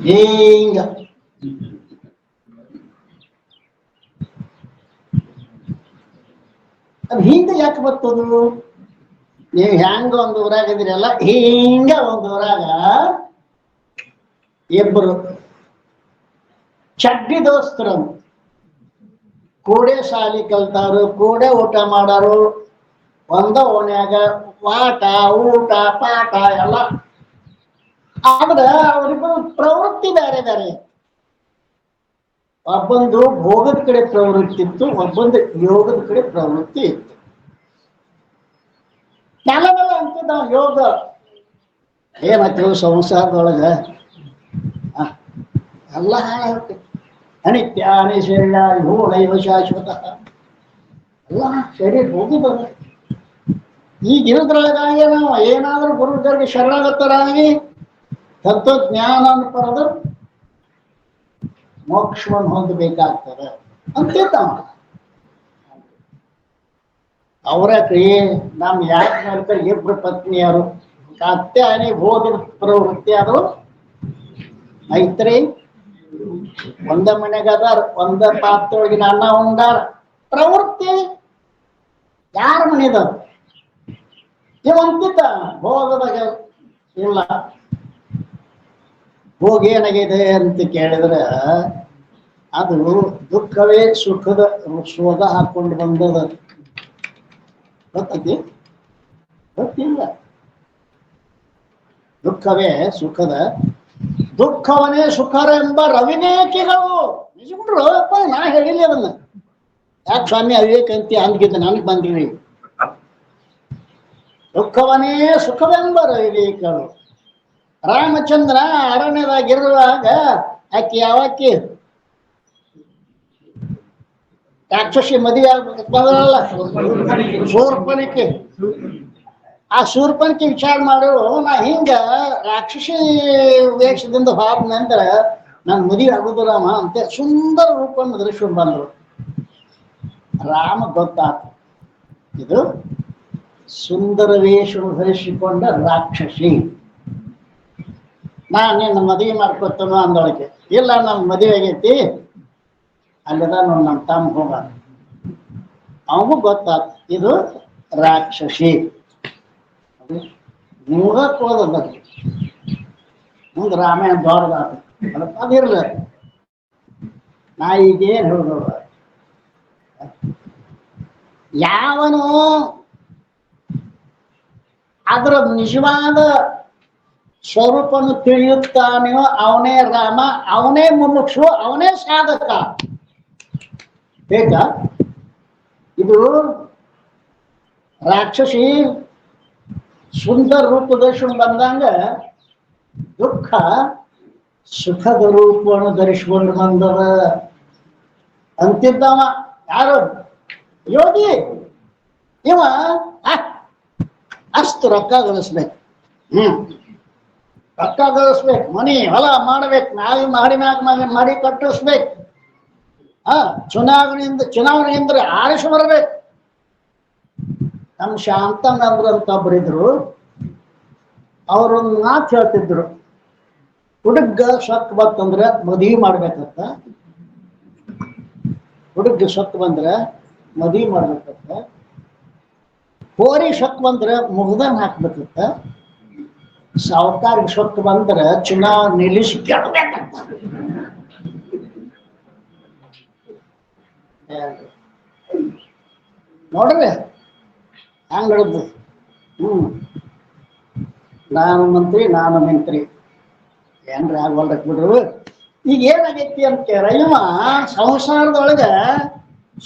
ಹಿಂಗ ಅದು ಹಿಂಗ ಯಾಕೆ ಬರ್ತದು? ನೀವು ಹೆಂಗ ಒಂದು ಊರಾಗ ಇದ್ರಲ್ಲ, ಹಿಂಗ ಒಂದು ಊರಾಗ ಇಬ್ಬರು ಚಡ್ಡಿ ದೋಸ್ತರು ಕೂಡೆ ಶಾಲಿ ಕಲ್ತಾರು, ಕೂಡೆ ಊಟ ಮಾಡಾರು, ಒಂದ ಓಣ್ಯಾಗ ಪಾಠ ಊಟ ಪಾಠ ಎಲ್ಲ. ಆದ್ರ ಅವರಿಬ್ಬರು ಪ್ರವೃತ್ತಿ ಬೇರೆ ಬೇರೆ. ಒಬ್ಬಂದು ಭೋಗದ ಕಡೆ ಪ್ರವೃತ್ತಿ ಇತ್ತು, ಒಬ್ಬಂದು ಯೋಗದ ಕಡೆ ಪ್ರವೃತ್ತಿ ಇತ್ತು. ನೆಲವೆಲ್ಲ ಅಂತಿದ್ದ ಯೋಗ ಏನಾಯ್ತು ಸಂಸಾರದೊಳಗ ಎಲ್ಲ ಹಾಳಾಗುತ್ತೆ. ಅನಿತ್ಯ ಅನಿಶೇಷ ಭೂಲೈವ ಶಾಶ್ವತ ಎಲ್ಲ ಶರೀರ ಹೋಗಿ ಬರುತ್ತೆ. ಈಗ ಇರೋದ್ರೊಳಗಾಗಿ ನಾವು ಏನಾದ್ರೂ ಗುರುಗಳಿಗೆ ಶರಣಾಗತರಾಗಿ ತತ್ವಜ್ಞಾನ ಪಡೆದು ಮೋಕ್ಷವನ್ನು ಹೊಂದಬೇಕಾಗ್ತದೆ ಅಂತಿದ್ದ. ಅವರ ನಮ್ ಯಾಕೆ ನೋಡ್ತಾರೆ, ಇಬ್ರು ಪತ್ನಿಯರು ಕಾತ್ಯಾಯನಿ ಹೋಗಿದ ಪ್ರವೃತ್ತಿ ಅದು ಮೈತ್ರಿ. ಒಂದ ಮನೆಗ ಅದಾರ, ಒಂದ ಪಾತ್ರೊಳಗಿನ ಅನ್ನ ಉಂಡಾರ ಪ್ರವೃತ್ತಿ. ಯಾರ ಮನೆದ ಇವ್ ಅಂತಿದ್ದ ಭೋಗದಾಗ ಇಲ್ಲ. ಭೋಗ ಏನಾಗಿದೆ ಅಂತ ಕೇಳಿದ್ರೆ ಅದು ದುಃಖವೇ ಸುಖದ ಶೋಧ ಹಾಕೊಂಡು ಬಂದದ. ಗೊತ್ತೈತಿ? ಗೊತ್ತಿಲ್ಲ. ದುಃಖವೇ ಸುಖದ, ದುಃಖವನೇ ಸುಖರೆಂಬ ರವಿನೇಕಿಗಳು. ನಿಜಬಿಟ್ರು ಅಪ್ಪ, ನಾ ಹೇಳಿಲ್ಲ ಅದನ್ನ. ಯಾಕೆ ಸ್ವಾಮಿ ಅವಿವೇಕ ಅಂತ ಅಂದ್ಗಿದ್ದ ನನಗೆ ಬಂದಿವಿ. ದುಃಖವನೇ ಸುಖವೆಂಬ ರವಿನೇಕಿಗಳು. ರಾಮಚಂದ್ರ ಅರಣ್ಯದಾಗಿರುವಾಗ ಆಕಿ ಯಾವಾಕಿ ರಾಕ್ಷಸಿ ಮದುವೆ ಆಗ್ಬೇಕಲ್ಲ, ಶೂರ್ಪನಖಿ. ಆ ಶೂರ್ಪನಖಿ ವಿಚಾರ ಮಾಡೋರು, ನಾ ಹಿಂಗ ರಾಕ್ಷಸಿ ವೇಷದಿಂದ ಹೋದ ನಂತರ ನಾನು ಮದುವೆ ಆಗುದು ರಾಮ ಅಂತ ಸುಂದರ ರೂಪವನ್ನು ಧರಿಸ್ಕೊಂಡು ಬಂದರು. ರಾಮ ಗೊತ್ತಾತ, ಇದು ಸುಂದರ ವೇಷವನ್ನು ಧರಿಸಿಕೊಂಡ ರಾಕ್ಷಸಿ, ನಾ ನಿನ್ನ ಮದುವೆ ಮಾಡ್ಕೊತನ ಅಂದೊಳಗೆ. ಇಲ್ಲ, ನಮ್ಮ ಮದುವೆ ಆಗೈತಿ, ಅಲ್ಲದ ನಮ್ಮ ತಮ್ಮ ಹೋಗ. ಅವಗೂ ಗೊತ್ತಾತ ಇದು ರಾಕ್ಷಸಿ. ನಿಮ್ಗಕ್ ಹೋದ ಮುಂದೆ ರಾಮಾಯಣ ದೊಡ್ಡದಾತ. ಅದಿರ್ಲ, ನಾ ಈಗೇನು ಹೇಳಿದವ, ಯಾವನು ಅದರ ನಿಜವಾದ ಸ್ವರೂಪವನ್ನು ತಿಳಿಯುತ್ತಾನೆಯೋ ಅವನೇ ರಾಮ, ಅವನೇ ಮುಮುಕ್ಷು, ಅವನೇ ಸಾಧಕ. ಬೇಕಾ? ಇದು ರಾಕ್ಷಸಿ ಸುಂದರ ರೂಪ ಧರಿಸ್ಕೊಂಡು ಬಂದಂಗ ದುಃಖ ಸುಖದ ರೂಪವನ್ನು ಧರಿಸಿಕೊಂಡು ಬಂದವ ಅಂತಿದ್ದವ. ಯಾರು? ಯೋಗಿ. ಇವ ಅಷ್ಟು ರೊಕ್ಕ ಗಳಿಸ್ಬೇಕು. ರೊಕ್ಕ ಗಳಿಸ್ಬೇಕು, ಮನಿ ಹೊಲ ಮಾಡ್ಬೇಕು, ನಾಳೆ ಮಾಡಿ ಕಟ್ಟಿಸ್ಬೇಕು. ಚುನಾವಣೆಯಿಂದ ಆರಿಸಿ ಬರ್ಬೇಕು. ನಮ್ಮ ಶಾಂತನಂದ್ರ ಅಂತ ಒಬ್ಬರಿದ್ರು, ಅವರೊಂದು ಮಾತು ಹೇಳ್ತಿದ್ರು, ಹುಡುಗ ಸೊತ್ತು ಬಂತಂದ್ರೆ ಮದುವೆ ಮಾಡ್ಬೇಕಂತ, ಹುಡುಗ ಸೊತ್ತು ಬಂದ್ರೆ ಮದುವೆ ಮಾಡ್ಬೇಕಂತ, ಹೋರಿ ಸೊತ್ತು ಬಂದ್ರೆ ಮುಗ್ದಾನ ಹಾಕ್ಬೇಕಂತ, ಸಾವುಕಾರಿಗೆ ಸೊತ್ತು ಬಂದ್ರೆ ಚುನಾವಣೆ ನಿಲ್ಲಿಸಿ ಗೆಲ್ಬೇಕಂತ. ನೋಡ್ರಿ ಹಂಗ ಹಿಡಿದು ನಾನು ಮಂತ್ರಿ ನಾನು ಮಂತ್ರಿ ಏನ್ರ ಆಗ್ವಲ್ರಕ್ ಬಿಡ್ರು. ಈಗ ಏನಾಗೈತಿ ಅಂತ ಇವ ಸಂಸಾರದೊಳಗ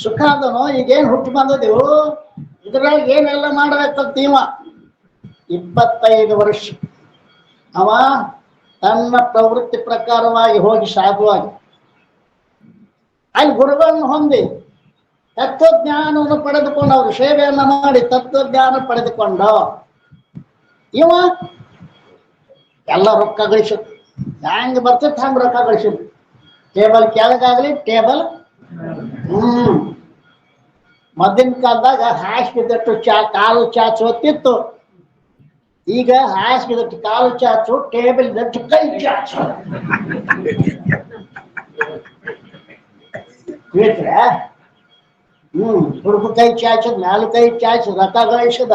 ಸುಖ ಅದನೋ, ಈಗೇನ್ ಹುಟ್ಟು ಬಂದದೇವು, ಇದ್ರಾಗ ಏನೆಲ್ಲ ಮಾಡ್ಬೇಕಂತ ಇವ 25 ವರ್ಷ ಅವ ತನ್ನ ಪ್ರವೃತ್ತಿ ಪ್ರಕಾರವಾಗಿ ಹೋಗಿ ಸಾಧುವಾಗಿ ಅಲ್ಲಿ ಗುರುಗಳನ್ನು ಹೊಂದಿ ತತ್ವಜ್ಞಾನವನ್ನು ಪಡೆದುಕೊಂಡು ಅವರು ಸೇವೆಯನ್ನ ಮಾಡಿ ತತ್ವಜ್ಞಾನ ಪಡೆದುಕೊಂಡು ಇವ ಎಲ್ಲ ರೊಕ್ಕ ಗಳಿಸ ಹ್ಯಾಂಗ ಬರ್ತೈತೆ ಹಂಗ ರೊಕ್ಕ ಗಳಿಸಿದ್. ಟೇಬಲ್ ಕೆಳಗಾಗ್ಲಿ ಟೇಬಲ್ ಮೊದಲಿನ ಕಾಲದಾಗ ಹಾಸಿಗೆದಟ್ಟು ಕಾಲು ಚಾಚು ಹೊತ್ತಿತ್ತು. ಈಗ ಹಾಸಿಗೆದಟ್ಟು ಕಾಲು ಚಾಚು, ಟೇಬಲ್ ದಟ್ಟು ಕೈ ಚಾಚು. ಹುಡುಗ ಕೈ ಚಾಚದ್, ನಾಲ್ಕು ಕೈ ಚಾಚದ್, ರೊಕ್ಕ ಗಳಿಸದ.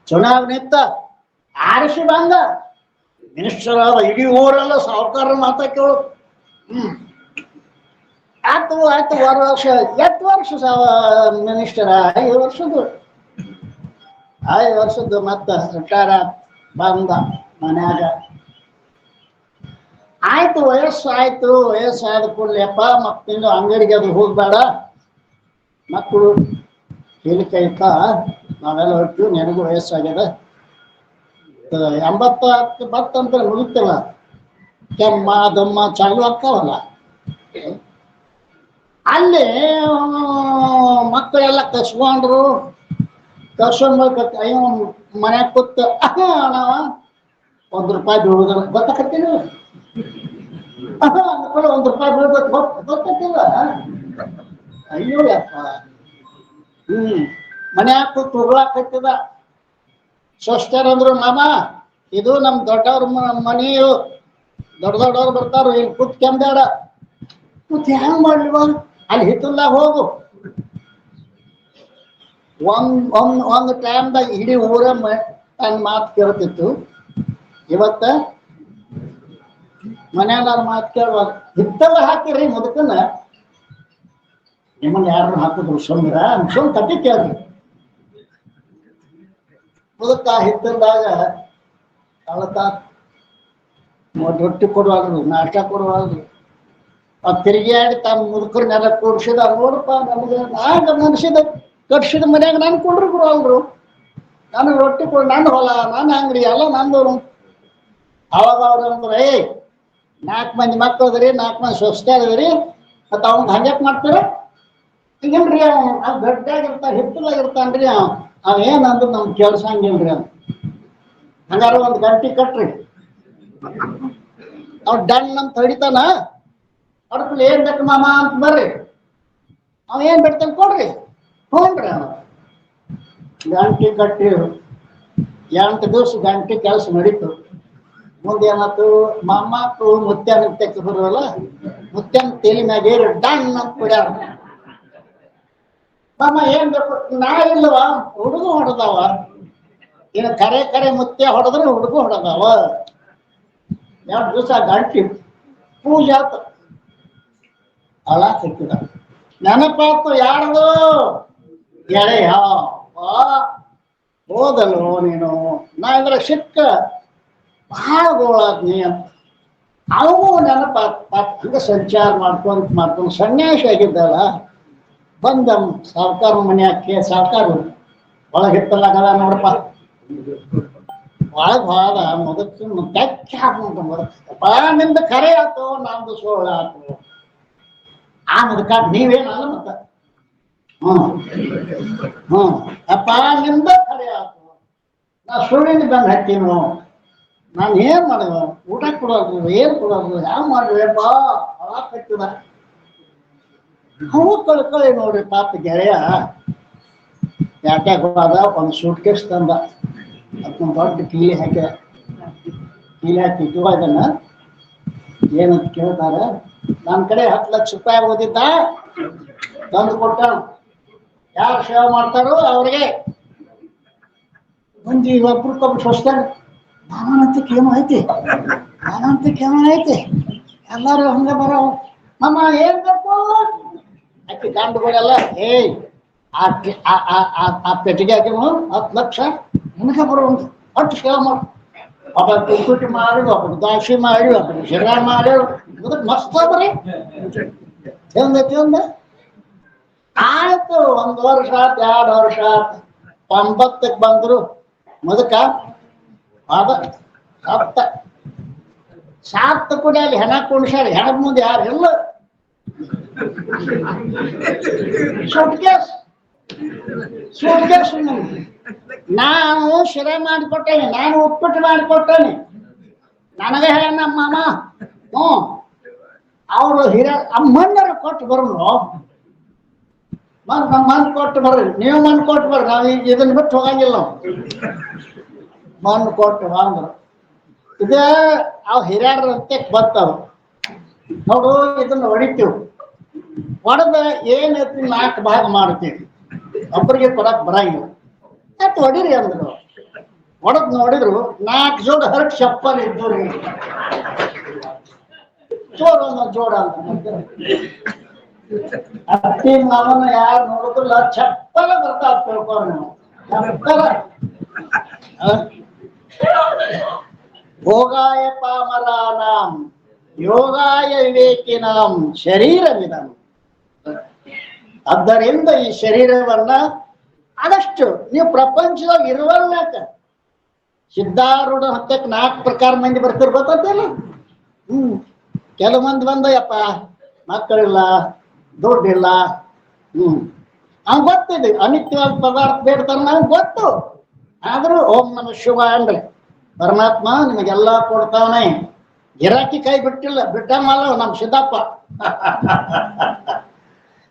ಚುನಾವಣೆ ಇತ್ತ, ಆರಿಸಿ ಬಂದ ಮಿನಿಸ್ಟರ್ ಆದ, ಇಡೀ ಊರೆಲ್ಲ ಸಾವುಕಾರ ಮಾತ ಕೇಳು. ಆಯ್ತು 6 ವರ್ಷ 8 ವರ್ಷ ಮಿನಿಸ್ಟರ್ 5 ವರ್ಷದ್ದು 5 ವರ್ಷದ್ದು ಮತ್ತ ರಿಟೈರ್ ಬಂದ ಮನ್ಯಾಗ. ಆಯ್ತು ವಯಸ್ಸಾದ ಕೂಡಲೇಪ್ಪ ಮಕ್ಕಳು ಅಂಗಡಿಗೆ ಅದು ಹೋಗ್ಬೇಡ, ಮಕ್ಕಳು ಹೇಳಿಕೈತ ನಾವೆಲ್ಲ ಹೊರಟು, ನನಗೂ ವಯಸ್ಸಾಗ್ಯದ, 80 ಬತ್ತಂತ ಮುಗಿತಿಲ್ಲ, ಕೆಮ್ಮ ದಮ್ಮ ಚಾಲು ಆಗ್ತಾವಲ್ಲ. ಅಲ್ಲಿ ಮಕ್ಕಳೆಲ್ಲ ಕಸ್ಕೊಂಡ್ರು. ಮನ್ಯಾಗ ಕೂತ ನಾವ ₹1 ಬೀಳುದ ಗೊತ್ತಾಕತ್ತಿಲ್ಲ, ₹1 ಬೀಳ್ಬೇಕು ಗೊತ್ತಿಲ್ಲ. ಅಯ್ಯೋ ಯಪ್ಪ, ಮನ್ಯಾಗ ಕೂತ್ ಹೋಗ್ಲಾಕತ್ತಿದ. ಸ್ವಸ್ಥರು ಅಂದ್ರು, ಮಾಮ ಇದು ನಮ್ ದೊಡ್ಡವ್ರ ಮನೆಯು, ದೊಡ್ಡವ್ರು ಬರ್ತಾರ, ಇಲ್ಲಿ ಕೂತ್ ಕೆಂಬೇಡ. ಕೂತ್ ಹೆಂಗ್ ಮಾಡ್ಲಿವ, ಅಲ್ಲಿ ಹಿತ್ತಲ್ದಾಗ ಹೋಗು. ಒಂದು ಟೈಮ್ದಾಗ ಇಡೀ ಊರ ತನ್ನ ಮಾತು ಕೇಳ್ತಿತ್ತು. ಇವತ್ತ ಮನ್ಯಾಗ ಮಾತು ಕೇಳುವಾಗ ಹಿತ್ತಲ್ಲ ಹಾಕಿರಿ ಮುದುಕನ್ನ, ನಿಮ್ಮನ್ನ ಯಾರು ಹಾಕಿದ್ರು ಸುಮ್ ಕಟ್ಟಿ ಕೇಳ್ರಿ. ಮುದುಕ ಹಿತ್ತಲ್ದಾಗ ಅಳತ, ರೊಟ್ಟಿ ಕೊಡುವಾದ್ರು, ನಾಷ್ಟ ಕೊಡುವಾದ್ರು, ತಿರುಗಿಯಾಡಿ ತಮ್ಮ ಮುದುಕರನ್ನೆಲ್ಲ ಕೂಡ್ಸಿದ. ನೋಡಪ್ಪ, ನಮ್ಗೆ ನಾಗ ಮನುಷ್ಯದ ಕಟ್ಸಿದ ಮನ್ಯಾಗ ನಾನು ಕೊಂಡ್ರು ಕೊಡುವಲ್ರು, ನನಗೆ ರೊಟ್ಟಿ ಕೊಡು, ನನ್ನ ಹೊಲ, ನನ್ನ ಅಂಗಡಿ ಎಲ್ಲ ನಂದವರು. ಅವಾಗ ಅವ್ರು ಅಂದ್ರೆ, 4 ಮಂದಿ ಮಕ್ಕಳು ಅದರಿ, 4 ಮಂದಿ ಸ್ವಸ್ಥರಿದ್ರಿ, ಮತ್ತು ಅವ್ನ ಹಂಗ್ಯಾಕ್ ಮಾಡ್ತಾರ? ಈಗೇನ್ರಿ ಅವ್ ಗಡ್ಡಾಗಿರ್ತಾರ, ಹಿತ್ತಲಾಗಿರ್ತಾನ್ರಿ, ಅವೇನಂದ್ರೆ ನಮ್ಗೆ ಕೇಳ್ಸಂಗಿಲ್ರಿ ಅಂತ. ಹಂಗಾರ 1 ಗಂಟೆ ಕಟ್ರಿ, ಅವ್ ಡನ್ ಅಂತ ಹೊಡಿತಾನ. ಅಡ್ಕಲ್ ಏನ್ ಬೇಕು ಮಾಮ ಅಂತ ಬರ್ರಿ, ಅವ ಏನ್ ಬಿಡ್ತಾನೆ ಕೊಡ್ರಿ, ಹೋಗ್ರಿ. ಗಂಟೆ ಕಟ್ಟಿ 8 ದಿವಸ ಗಂಟೆ ಕೆಲಸ ನಡೀತು. ಮುಂದೆ ಏನಾಯ್ತು, ಮಮ್ಮಕ್ಕಳು ಮುತ್ಯಾನ ತೆಕ್ಕೆ ಬರುವಲ್ಲ, ಮುತ್ಯಾನ ತೇಲಿ ಮ್ಯಾಗ ಏರಿ ಡನ್ ಅಂತ ಕೊಡ್ಯಾರ. ಮಾಮ ಏನ್ ಬೇಕು? ನಾ ಇಲ್ಲವ, ಹುಡುಗ ಹೊಡೆದವ. ಇನ್ನು ಕರೆ ಮುತ್ಯ ಹೊಡೆದ್ರೆ ಹುಡುಗ ಹೊಡೆದವ. 2 ದಿವಸ ಗಂಟೆ ಪೂಜೆ ಆತು. ಅಳ ಸಿಕ್ಕಿದ, ನೆನಪಾತು ಯಾರದು? ಗೆಳೆಯ. ಹೋದಲ್ವ ನೀನು, ನಾ ಇದ್ರ ಸಿಕ್ಕ ಬಹಳ ಗೋಳಾದ್ನಿ ಅಂತ. ಅವನು ನೆನಪಾತ್. ಹಂಗ ಸಂಚಾರ ಮಾಡ್ಕೊಂಡ್ ಸನ್ಯಾಸಿ ಆಗಿದ್ದಲ್ಲ, ಬಂದ ಸಾವುಕಾರ ಮನೆಯಾಕೆ, ಸಾವುಕಾರ ಒಳಗಿತ್ತಲಾಗದ ನೋಡಪ್ಪ, ಒಳಗ್ ಹೋದ ಮುದಕ್ಕೆ ತೆಚ್ಚ ಹಾಕೊಂಡ್ಬಪ್ಪ, ನಿಂದ ಕರೆ ಆತು, ನಮ್ದು ಸೋಳ ಆತು. ಆ ಮುದಕ ನೀವೇನಲ್ಲ ಮತ್ತ ಅಪ್ಪ ನಿಂದ ಕರೆ ಆತು, ನಾ ಸುಳ್ಳಿನ ಬಂದು ಹತ್ತೀನು, ನಾನು ಏನ್ ಮಾಡೋದು, ಊಟ ಕೊಡೋದು, ಏನ್ ಕೊಡೋದು, ಯಾವ ಮಾಡ್ಬೇಕ ಕಟ್ಟಿದ ಹೂ ಕಳ್ಕೊಳ್ಳಿ ನೋಡ್ರಿ. ಪಾಪ ಗೆಳೆಯ ಯಾಟ್ಯಾಗ ಹೋದ, ಒಂದು ಸೂಟ್ ಕೇಸ್ ತಂದ, ಅದನ್ನ ದೊಡ್ಡ ಕೀಲಿ ಹಾಕ್ಯ, ಕೀಲಿ ಹಾಕಿ ಇಟ್ಟುವ ಇದನ್ನ ಏನಂತ ಕೇಳ್ತಾರೆ. ನನ್ನ ಕಡೆ 10 ಲಕ್ಷ ರೂಪಾಯಿ ಓದಿದ್ದ ತಂದು ಕೊಟ್ಟ, ಯಾರು ಸೇವೆ ಮಾಡ್ತಾರೋ ಅವ್ರಿಗೆ ಮಂದಿ ಒಬ್ರಿಗೊಬ್ರು ಸೋಸ್ತಾರೆ. ನಾನಂತಕ್ಕೆ ಏನೋ ಐತಿ, ನಾನಂತಕ್ಕೆ ಏನೋ ಐತಿ, ಎಲ್ಲಾರು ಹಂಗ ಬರೋ ಮಮ್ಮ ಏನ್ ಬೇಕು ಅಕ್ಕಿ ಗಂಡುಗಳೆಲ್ಲ ಏಯ್ ಆ ಪೆಟ್ಟಿಗೆ ಹಾಕಿನು 10 ಲಕ್ಷ ನಿನಗೆ ಬರುವಂತ ಒಟ್ಟು ಸೇವೆ ಮಾಡು. ಒಬ್ಬ ಕುಂಕುಟಿ ಮಾಡಿ, ಒಬ್ಬ ದಾಸಿ ಮಾಡಿ, ಒಬ್ಬ ಶಿರ ಮಾಡಿ, ಮಸ್ತ್ ಬರೀ ತಿಂದ ಆಯ್ತು. 1 ವರ್ಷ ಆತ್, 2 ವರ್ಷ ಆತ್, 90ಕ್ಕೆ ಬಂದ್ರು ಮುದಕ ಅದ ಸಾತ್ತ ಕೂಡ ಅಲ್ಲಿ ಹೆಣ ಕುಣಿಸ್ಯಾರ. ಹೆಣದ ಮುಂದೆ ಯಾರು ಇಲ್ಲ. ಸೂಟ್ಕೇಸ್ ನಾನು ಶಿರ ಮಾಡಿಕೊಟ್ಟೇನೆ, ನಾನು ಉಪ್ಪಿಟ್ಟು ಮಾಡಿಕೊಟ್ಟೇನೆ. ನನಗೆ ಹೇಳ ನಮ್ಮ ಮಾಮ, ಅವರು ಮಣ್ಣರ ಕೊಟ್ಟು ಬರೋನು, ಮಣ್ಣು ಕೊಟ್ಟು ಬರ್ರಿ, ನೀವು ಮಣ್ಣು ಕೊಟ್ಟು ಬರ್ರಿ, ನಾವು ಈಗ ಇದನ್ನ ಬಿಟ್ಟು ಹೋಗಂಗಿಲ್ಲ. ನಾವು ಮಣ್ಣು ಕೊಟ್ಟು ಬಂದ್ರು. ಇದೇ ಅವ್ ಹಿರಿಯರ ಅಂತ ಬರ್ತಾವ ನೋಡು, ಇದನ್ನ ಹೊಡಿತೀವಿ, ಹೊಡೆದ ಏನೈತಿ 4 ಭಾಗ ಮಾಡ್ತೀವಿ, ಒಬ್ಬರಿಗೆ ಕೊಡಕ್ ಬರಂಗಿಲ್ಲ. ಯಾಕೆ ಹೊಡಿರಿ ಅಂದ್ರು. ಹೊಡೆದ್ ನೋಡಿದ್ರು 4 ಜೋಡ ಹರಟ್ ಚಪ್ಪಲ್ ಇದ್ದವ್ರಿ, ಜೋಡ ಜೋಡ ಅಂತ ಅತ್ತಿ ಮಾವನ ಯಾರು ನೋಡಿದ್ರಲ್ಲ ಚಪ್ಪಲ ಬರ್ತಾವ ತಿಳ್ಕೊಂಡು ನಾವು ಚಪ್ಪಲ. ಭೋಗಾಯ ಪಾಮರಾನಾಂ ಯೋಗಾಯ ವಿವೇಕಿನಾಂ ಶರೀರವಿದಂ. ಆದ್ದರಿಂದ ಈ ಶರೀರವನ್ನ ಆದಷ್ಟು ನೀವು ಪ್ರಪಂಚದಾಗ ಇರುವಲ್ಲಾಕ. ಸಿದ್ಧಾರೂಢ ಹತ್ತಕ್ಕೆ 4 ಪ್ರಕಾರ ಮಂದಿ ಬರ್ತಿರ್ ಗೊತ್ತಲ್ಲ. ಕೆಲವು ಮಂದಿ ಬಂದಯ್ಯಪ್ಪ ಮಕ್ಕಳಿಲ್ಲ, ದುಡ್ಡಿಲ್ಲ, ಅವ್ನು ಗೊತ್ತಿದೆ ಅನಿತ್ಯವಾದ ಪದಾರ್ಥ ಬೇಡ್ತಾನೆ, ನಮ್ಗೆ ಗೊತ್ತು. ಆದ್ರೂ ಓಂ ನಮ ಶಿವ ಅಂದ್ರೆ ಪರಮಾತ್ಮ ನಿಮಗೆಲ್ಲ ಕೊಡ್ತಾವನೆ. ಗಿರಾಕಿ ಕೈ ಬಿಟ್ಟಿಲ್ಲ, ಬಿಟ್ಟಮಲ್ಲ ನಮ್ ಸಿದ್ದಪ್ಪ.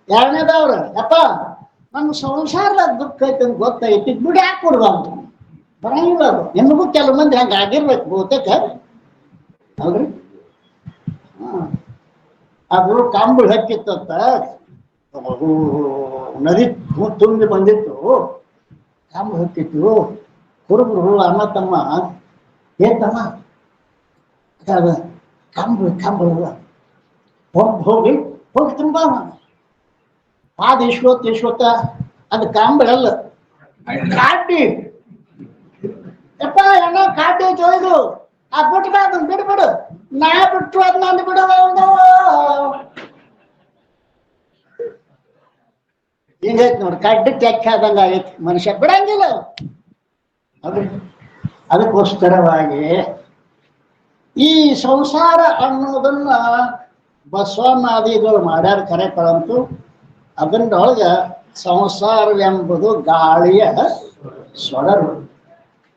ಎರಡನೇದವ್ರು ಯಪ್ಪ ನಮ್ ಸಂಸಾರದ ದುಃಖ ಐತಿ ಅಂತ ಗೊತ್ತೈತಿ, ದುಡ್ಡು ಯಾಕೆ ಕೊಡ್ಬಾರ್ದು, ಬರಂಗಿಲ್ಲ ಅದು. ನಿಮಗೂ ಕೆಲವು ಮಂದಿ ಹಂಗ ಆಗಿರ್ಬೇಕು ಬಹುತೇಕ ಅಲ್ರಿ. ಅದು ಕಂಬಳ ಹಕ್ಕಿತ್ತಂತ, ನದಿ ತುಂಬಿ ಬಂದಿತ್ತು, ಕಂಬಳ ಹಕ್ಕಿತ್ತು. ಹುಡುಗರು ಅಣ್ಣ ತಮ್ಮ ಏತಮ್ಮ ಕಂಬಳ ಹೋಗಿ ತುಂಬ ಪಾದ ಇಶ್ವತ್ತ ಅದು ಕಂಬಳಲ್ಲ, ಕಾಟಿ. ಯಪ್ಪ ಅಣ್ಣ ಕಾಟಿ ಚೋಯ್ದು ಆ ಬಿಟ್ಬಾರ್ದು, ಬಿಡ್ಬಿಡು. ನಾ ಬಿಟ್ಟು ಅದ್ ನಂದು ಬಿಡು. ಹಿಂಗೈತಿ ನೋಡ್ರಿ, ಕಡ್ಡ ಕೆಕ್ಕ ಆದಂಗ ಆಗೈತಿ. ಮನುಷ್ಯ ಬಿಡಂಗಿಲ್ಲ. ಅದಕ್ಕೋಸ್ಕರವಾಗಿ ಈ ಸಂಸಾರ ಅನ್ನೋದನ್ನ ಬಸವನಾದಿಗಳು ಮಾಡ್ಯಾರ ಖರೆ, ಪರಂತು ಅದರೊಳಗ ಸಂಸಾರವೆಂಬುದು ಗಾಳಿಯ ಸೊಡರು,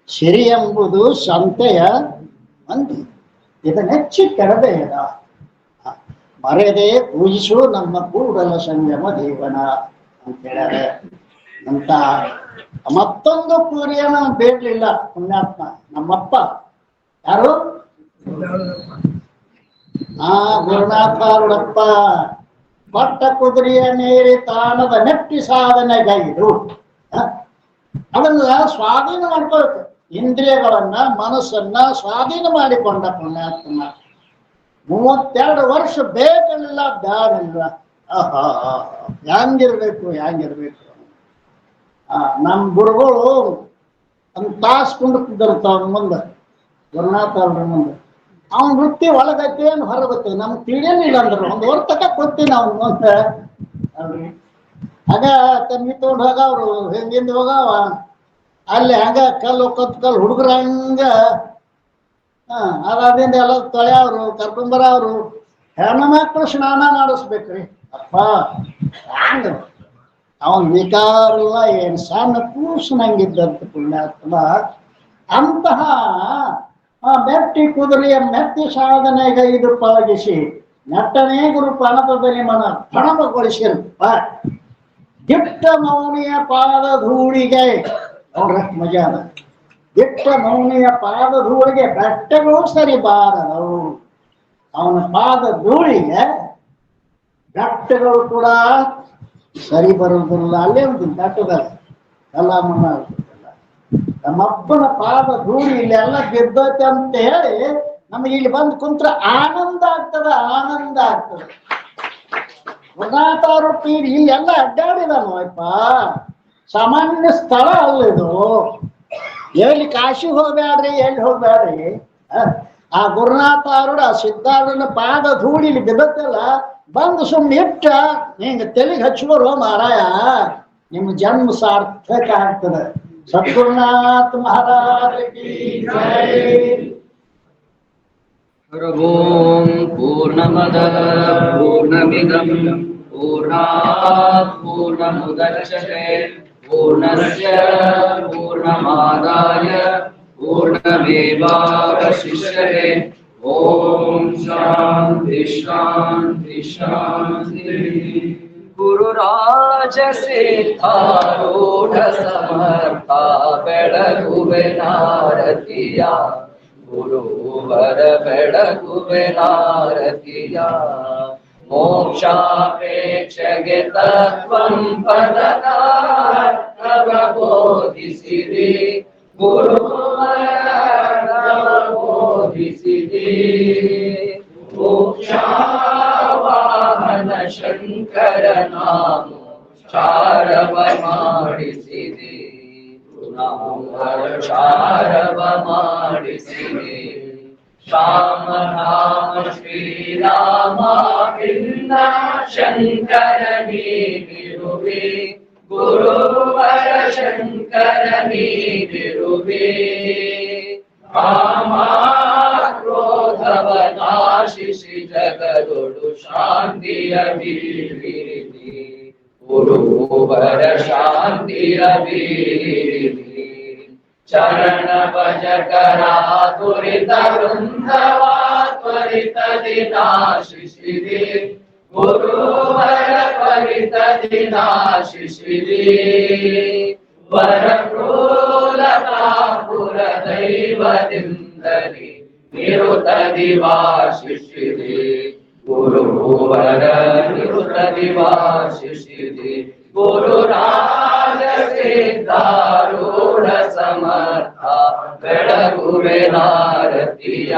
ಸಿರಿ ಎಂಬುದು ಸಂತೆಯ ಮಂದಿ, ಇದನ್ನೆಚ್ಚಿ ಕೆಡಬೇಡ, ಮರೆಯದೆ ಪೂಜಿಸು ನಮ್ಮ ಕೂಡಲ ಸಂಯಮ ದೇವನ ಅಂತ ಹೇಳ್ಯಾರ. ಅಂತ ಮತ್ತೊಂದು ಪೂರಿಯನ ಬೇಡಲಿಲ್ಲ ಪುಣ್ಯಾತ್ಮ ನಮ್ಮಪ್ಪ. ಯಾರು? ಗುರುನಾಥಾರುಡಪ್ಪ. ಪಟ್ಟ ಕುದುರೆಯ ನೇರಿ ತಾಣದ ನೆಟ್ಟಿ ಸಾಧನೆಗೈದು ಅದನ್ನ ಸ್ವಾಧೀನ ಮಾಡ್ಕೊಳ್ಬೇಕು. ಇಂದ್ರಿಯಗಳನ್ನ ಮನಸ್ಸನ್ನ ಸ್ವಾಧೀನ ಮಾಡಿಕೊಂಡ ಪುಣ್ಯಾತ್ಮ. 32 ವರ್ಷ ಬೇಕಲ್ಲ ಬ್ಯಾನಿಲ್ಲ. ಹೆಂಗಿರ್ಬೇಕು. ನಮ್ಮ ಗುರುಗಳು ಒಂದು ತಾಸು ಕುಂಡಿರ್ತಿದ್ದಂತ ಅವ್ನ ಮುಂದೆ, ಗುರುನಾಥ ಅವ್ರ ಮುಂದೆ. ಅವನ ವೃತ್ತಿ ಒಳಗೈತಿ ಏನು ಹೊರಗತ್ತೆ ನಮ್ಗೆ ತಿಳಿಯಲಿಲ್ಲ ಅಂದ್ರು. 1 ವರ್ಷ ತಕ ಕೊಡ್ತೀನಿ ಅವ್ನ ಮುಂದೆ ಅಲ್ರಿ. ಆಗ ತಮ್ಮಿ ತಗೊಂಡು ಹೋಗ ಅವ್ರು ಹಿಂದಿಂದ ಹೋಗವ ಅಲ್ಲಿ ಹಂಗ ಕಲ್ಲು ಹುಡುಗರ ಹಂಗ ಅದಾದಿಂದ ಎಲ್ಲ ತೊಳೆಯವ್ರು ಕರ್ಕೊಂಬರವ್ರು. ಹೆಣ್ಮಕ್ಳು ಸ್ನಾನ ಮಾಡಿಸ್ಬೇಕ್ರಿ. ಅಪ್ಪ ಹಂಗ ಅವನ್ ವಿಕಾರ ಇಲ್ಲ, ಏನ್ ಸಣ್ಣ ಕೂಸು ನಂಗಿದ್ದಂತ ಪುಣ್ಯಾತ್ಮ. ಅಂತಹ ಆ ಮೆಟ್ಟಿ ಕುದುರೆಯ ಮೆಟ್ಟಿ ಸಾಧನೆಗೈದು ಪಳಗಿಸಿ ನಟ್ಟನೇ ಗುರು ಪಣತದಲ್ಲಿ ಮನ ಪಣಮಗೊಳಿಸಿರಪ್ಪ ದಿಟ್ಟ ಮೌನಿಯ ಪಾದ ಧೂಳಿಗೆ ನೋಡ್ರ ಮಜಾ ಅದ. ದಿಟ್ಟ ಮೌನಿಯ ಪಾದ ಧೂಳಿಗೆ ಬೆಟ್ಟಗಳು ಸರಿ ಬಾರದವು. ಅವನ ಪಾದ ಧೂಳಿಗೆ ಬೆಟ್ಟಗಳು ಕೂಡ ಸರಿ ಬರುವುದಿಲ್ಲ. ಅಲ್ಲೇ ಒಂದು ಬೆಟ್ಟದಲ್ಲಿ ಎಲ್ಲ ಮನ್ನ ನಮ್ಮಪ್ಪನ ಪಾದ ಧೂಳಿ ಇಲ್ಲೆಲ್ಲ ಬಿದ್ದೈತೆ ಅಂತ ಹೇಳಿ ನಮಗೆ ಇಲ್ಲಿ ಬಂದು ಕುಂತ್ರ ಆನಂದ ಆಗ್ತದ, ಆನಂದ ಆಗ್ತದೆ. ಗುರುನಾಥರು ಪೀರಿ ಇಲ್ಲೆಲ್ಲ ಅಡ್ಡಾಡಿದನಪ್ಪ, ಸಾಮಾನ್ಯ ಸ್ಥಳ ಅಲ್ಲಿದು. ಎಲ್ಲಿ ಕಾಶಿ ಹೋಗ್ಬೇಡ್ರಿ, ಎಲ್ಲಿ ಹೋಗ್ಬೇಡ್ರಿ. ಆ ಗುರುನಾಥರು ಆ ಸಿದ್ಧಾರ್ಥನ ಪಾದ ಧೂಳಿ ಇಲ್ಲಿ ಬಿದ್ದತ್ತಲ್ಲ, ಬಂದು ಸುಮ್ಮನೆ ಇಟ್ಟ ಹಿಂಗ ತೆಲಿಗೆ ಹಚ್ಚಿದ್ರು ಮಾರಾಯ, ನಿಮ್ಮ ಜನ್ಮ ಸಾರ್ಥಕ ಆಗ್ತದೆ. ಸದ್ಗುರುನಾಥ ಮಹಾರಾಜ ಕಿ ಜೈ. ಓಂ ಪೂರ್ಣಮದ ಪೂರ್ಣಮಿದಂ ಪೂರ್ಣಾತ್ ಪೂರ್ಣಮುದಚ್ಯತೆ ಪೂರ್ಣಸ್ಯ ಪೂರ್ಣಮಾದಾಯ ಪೂರ್ಣಮೇವಾವಶಿಷ್ಯತೆ. ಓಂ ಶಾಂತಿ ಶಾಂತಿ ಶಾಂತಿ. ಗುರುರಾಜ ಸಿದ್ಧಾರೂಢ ಸಮರ್ಥ ಬೆಳಗುವೆ ನಾರತಿಯ, ಗುರುವರ ಬೆಳಗುವೆ ನಾರತಿಯ. ಮೋಕ್ಷಾಪೇಕ್ಷೆಗೆ ತತ್ವಂ ಪದನಾರ್ಥವ ಬೋಧಿಸಿರಿ, ಗುರುವರ ಬೋಧಿಸಿರಿ. ಮೋಕ್ಷವಾಹನ ಶಂಕರ ನಾಮ ಚಾರವ ಮಾಡಿಸಿದೆ, ಚಾರವ ಮಾಡಿಸಿದೆ. ಶ್ಯಾಮ ರಾಮ ಶ್ರೀರಾಮ ಭಿನ್ನ ಶಂಕರ ನೀರುವೆ, ಗುರುವರ ಶಂಕರ ನೀರುವೆ. ಕ್ರೋಧವ ನಾಶಿಸಿ ಜಗದೊಡು ಶಾಂತಿಯ ಬೀರಿರಿ, ಗುರುವರ ಶಾಂತಿಯ ಬೀರಿರಿ. ಚರಣ ಭಜಕರ ತ್ವರಿತ ವೃಂದವ ತ್ವರಿತದಿ ನಾಶಿಸಿರಿ, ಗುರುವರ ತ್ವರಿತದಿ ನಾಶಿಸಿರಿ. ವರಪ್ರೋಲಕಾಪುರ ದೈವದಿಂದಲಿ ನಿರುತದಿ ವಾಸಿಸಿರಿ, ಗುರುವರ ನಿರುತದಿ ವಾಸಿಸಿರಿ. ಗುರುರಾಜ ಸಿದ್ಧಾರೂಢ ಸಮರ್ಥ ಬೆಳಗುವೆ ನಾರತಿಯ,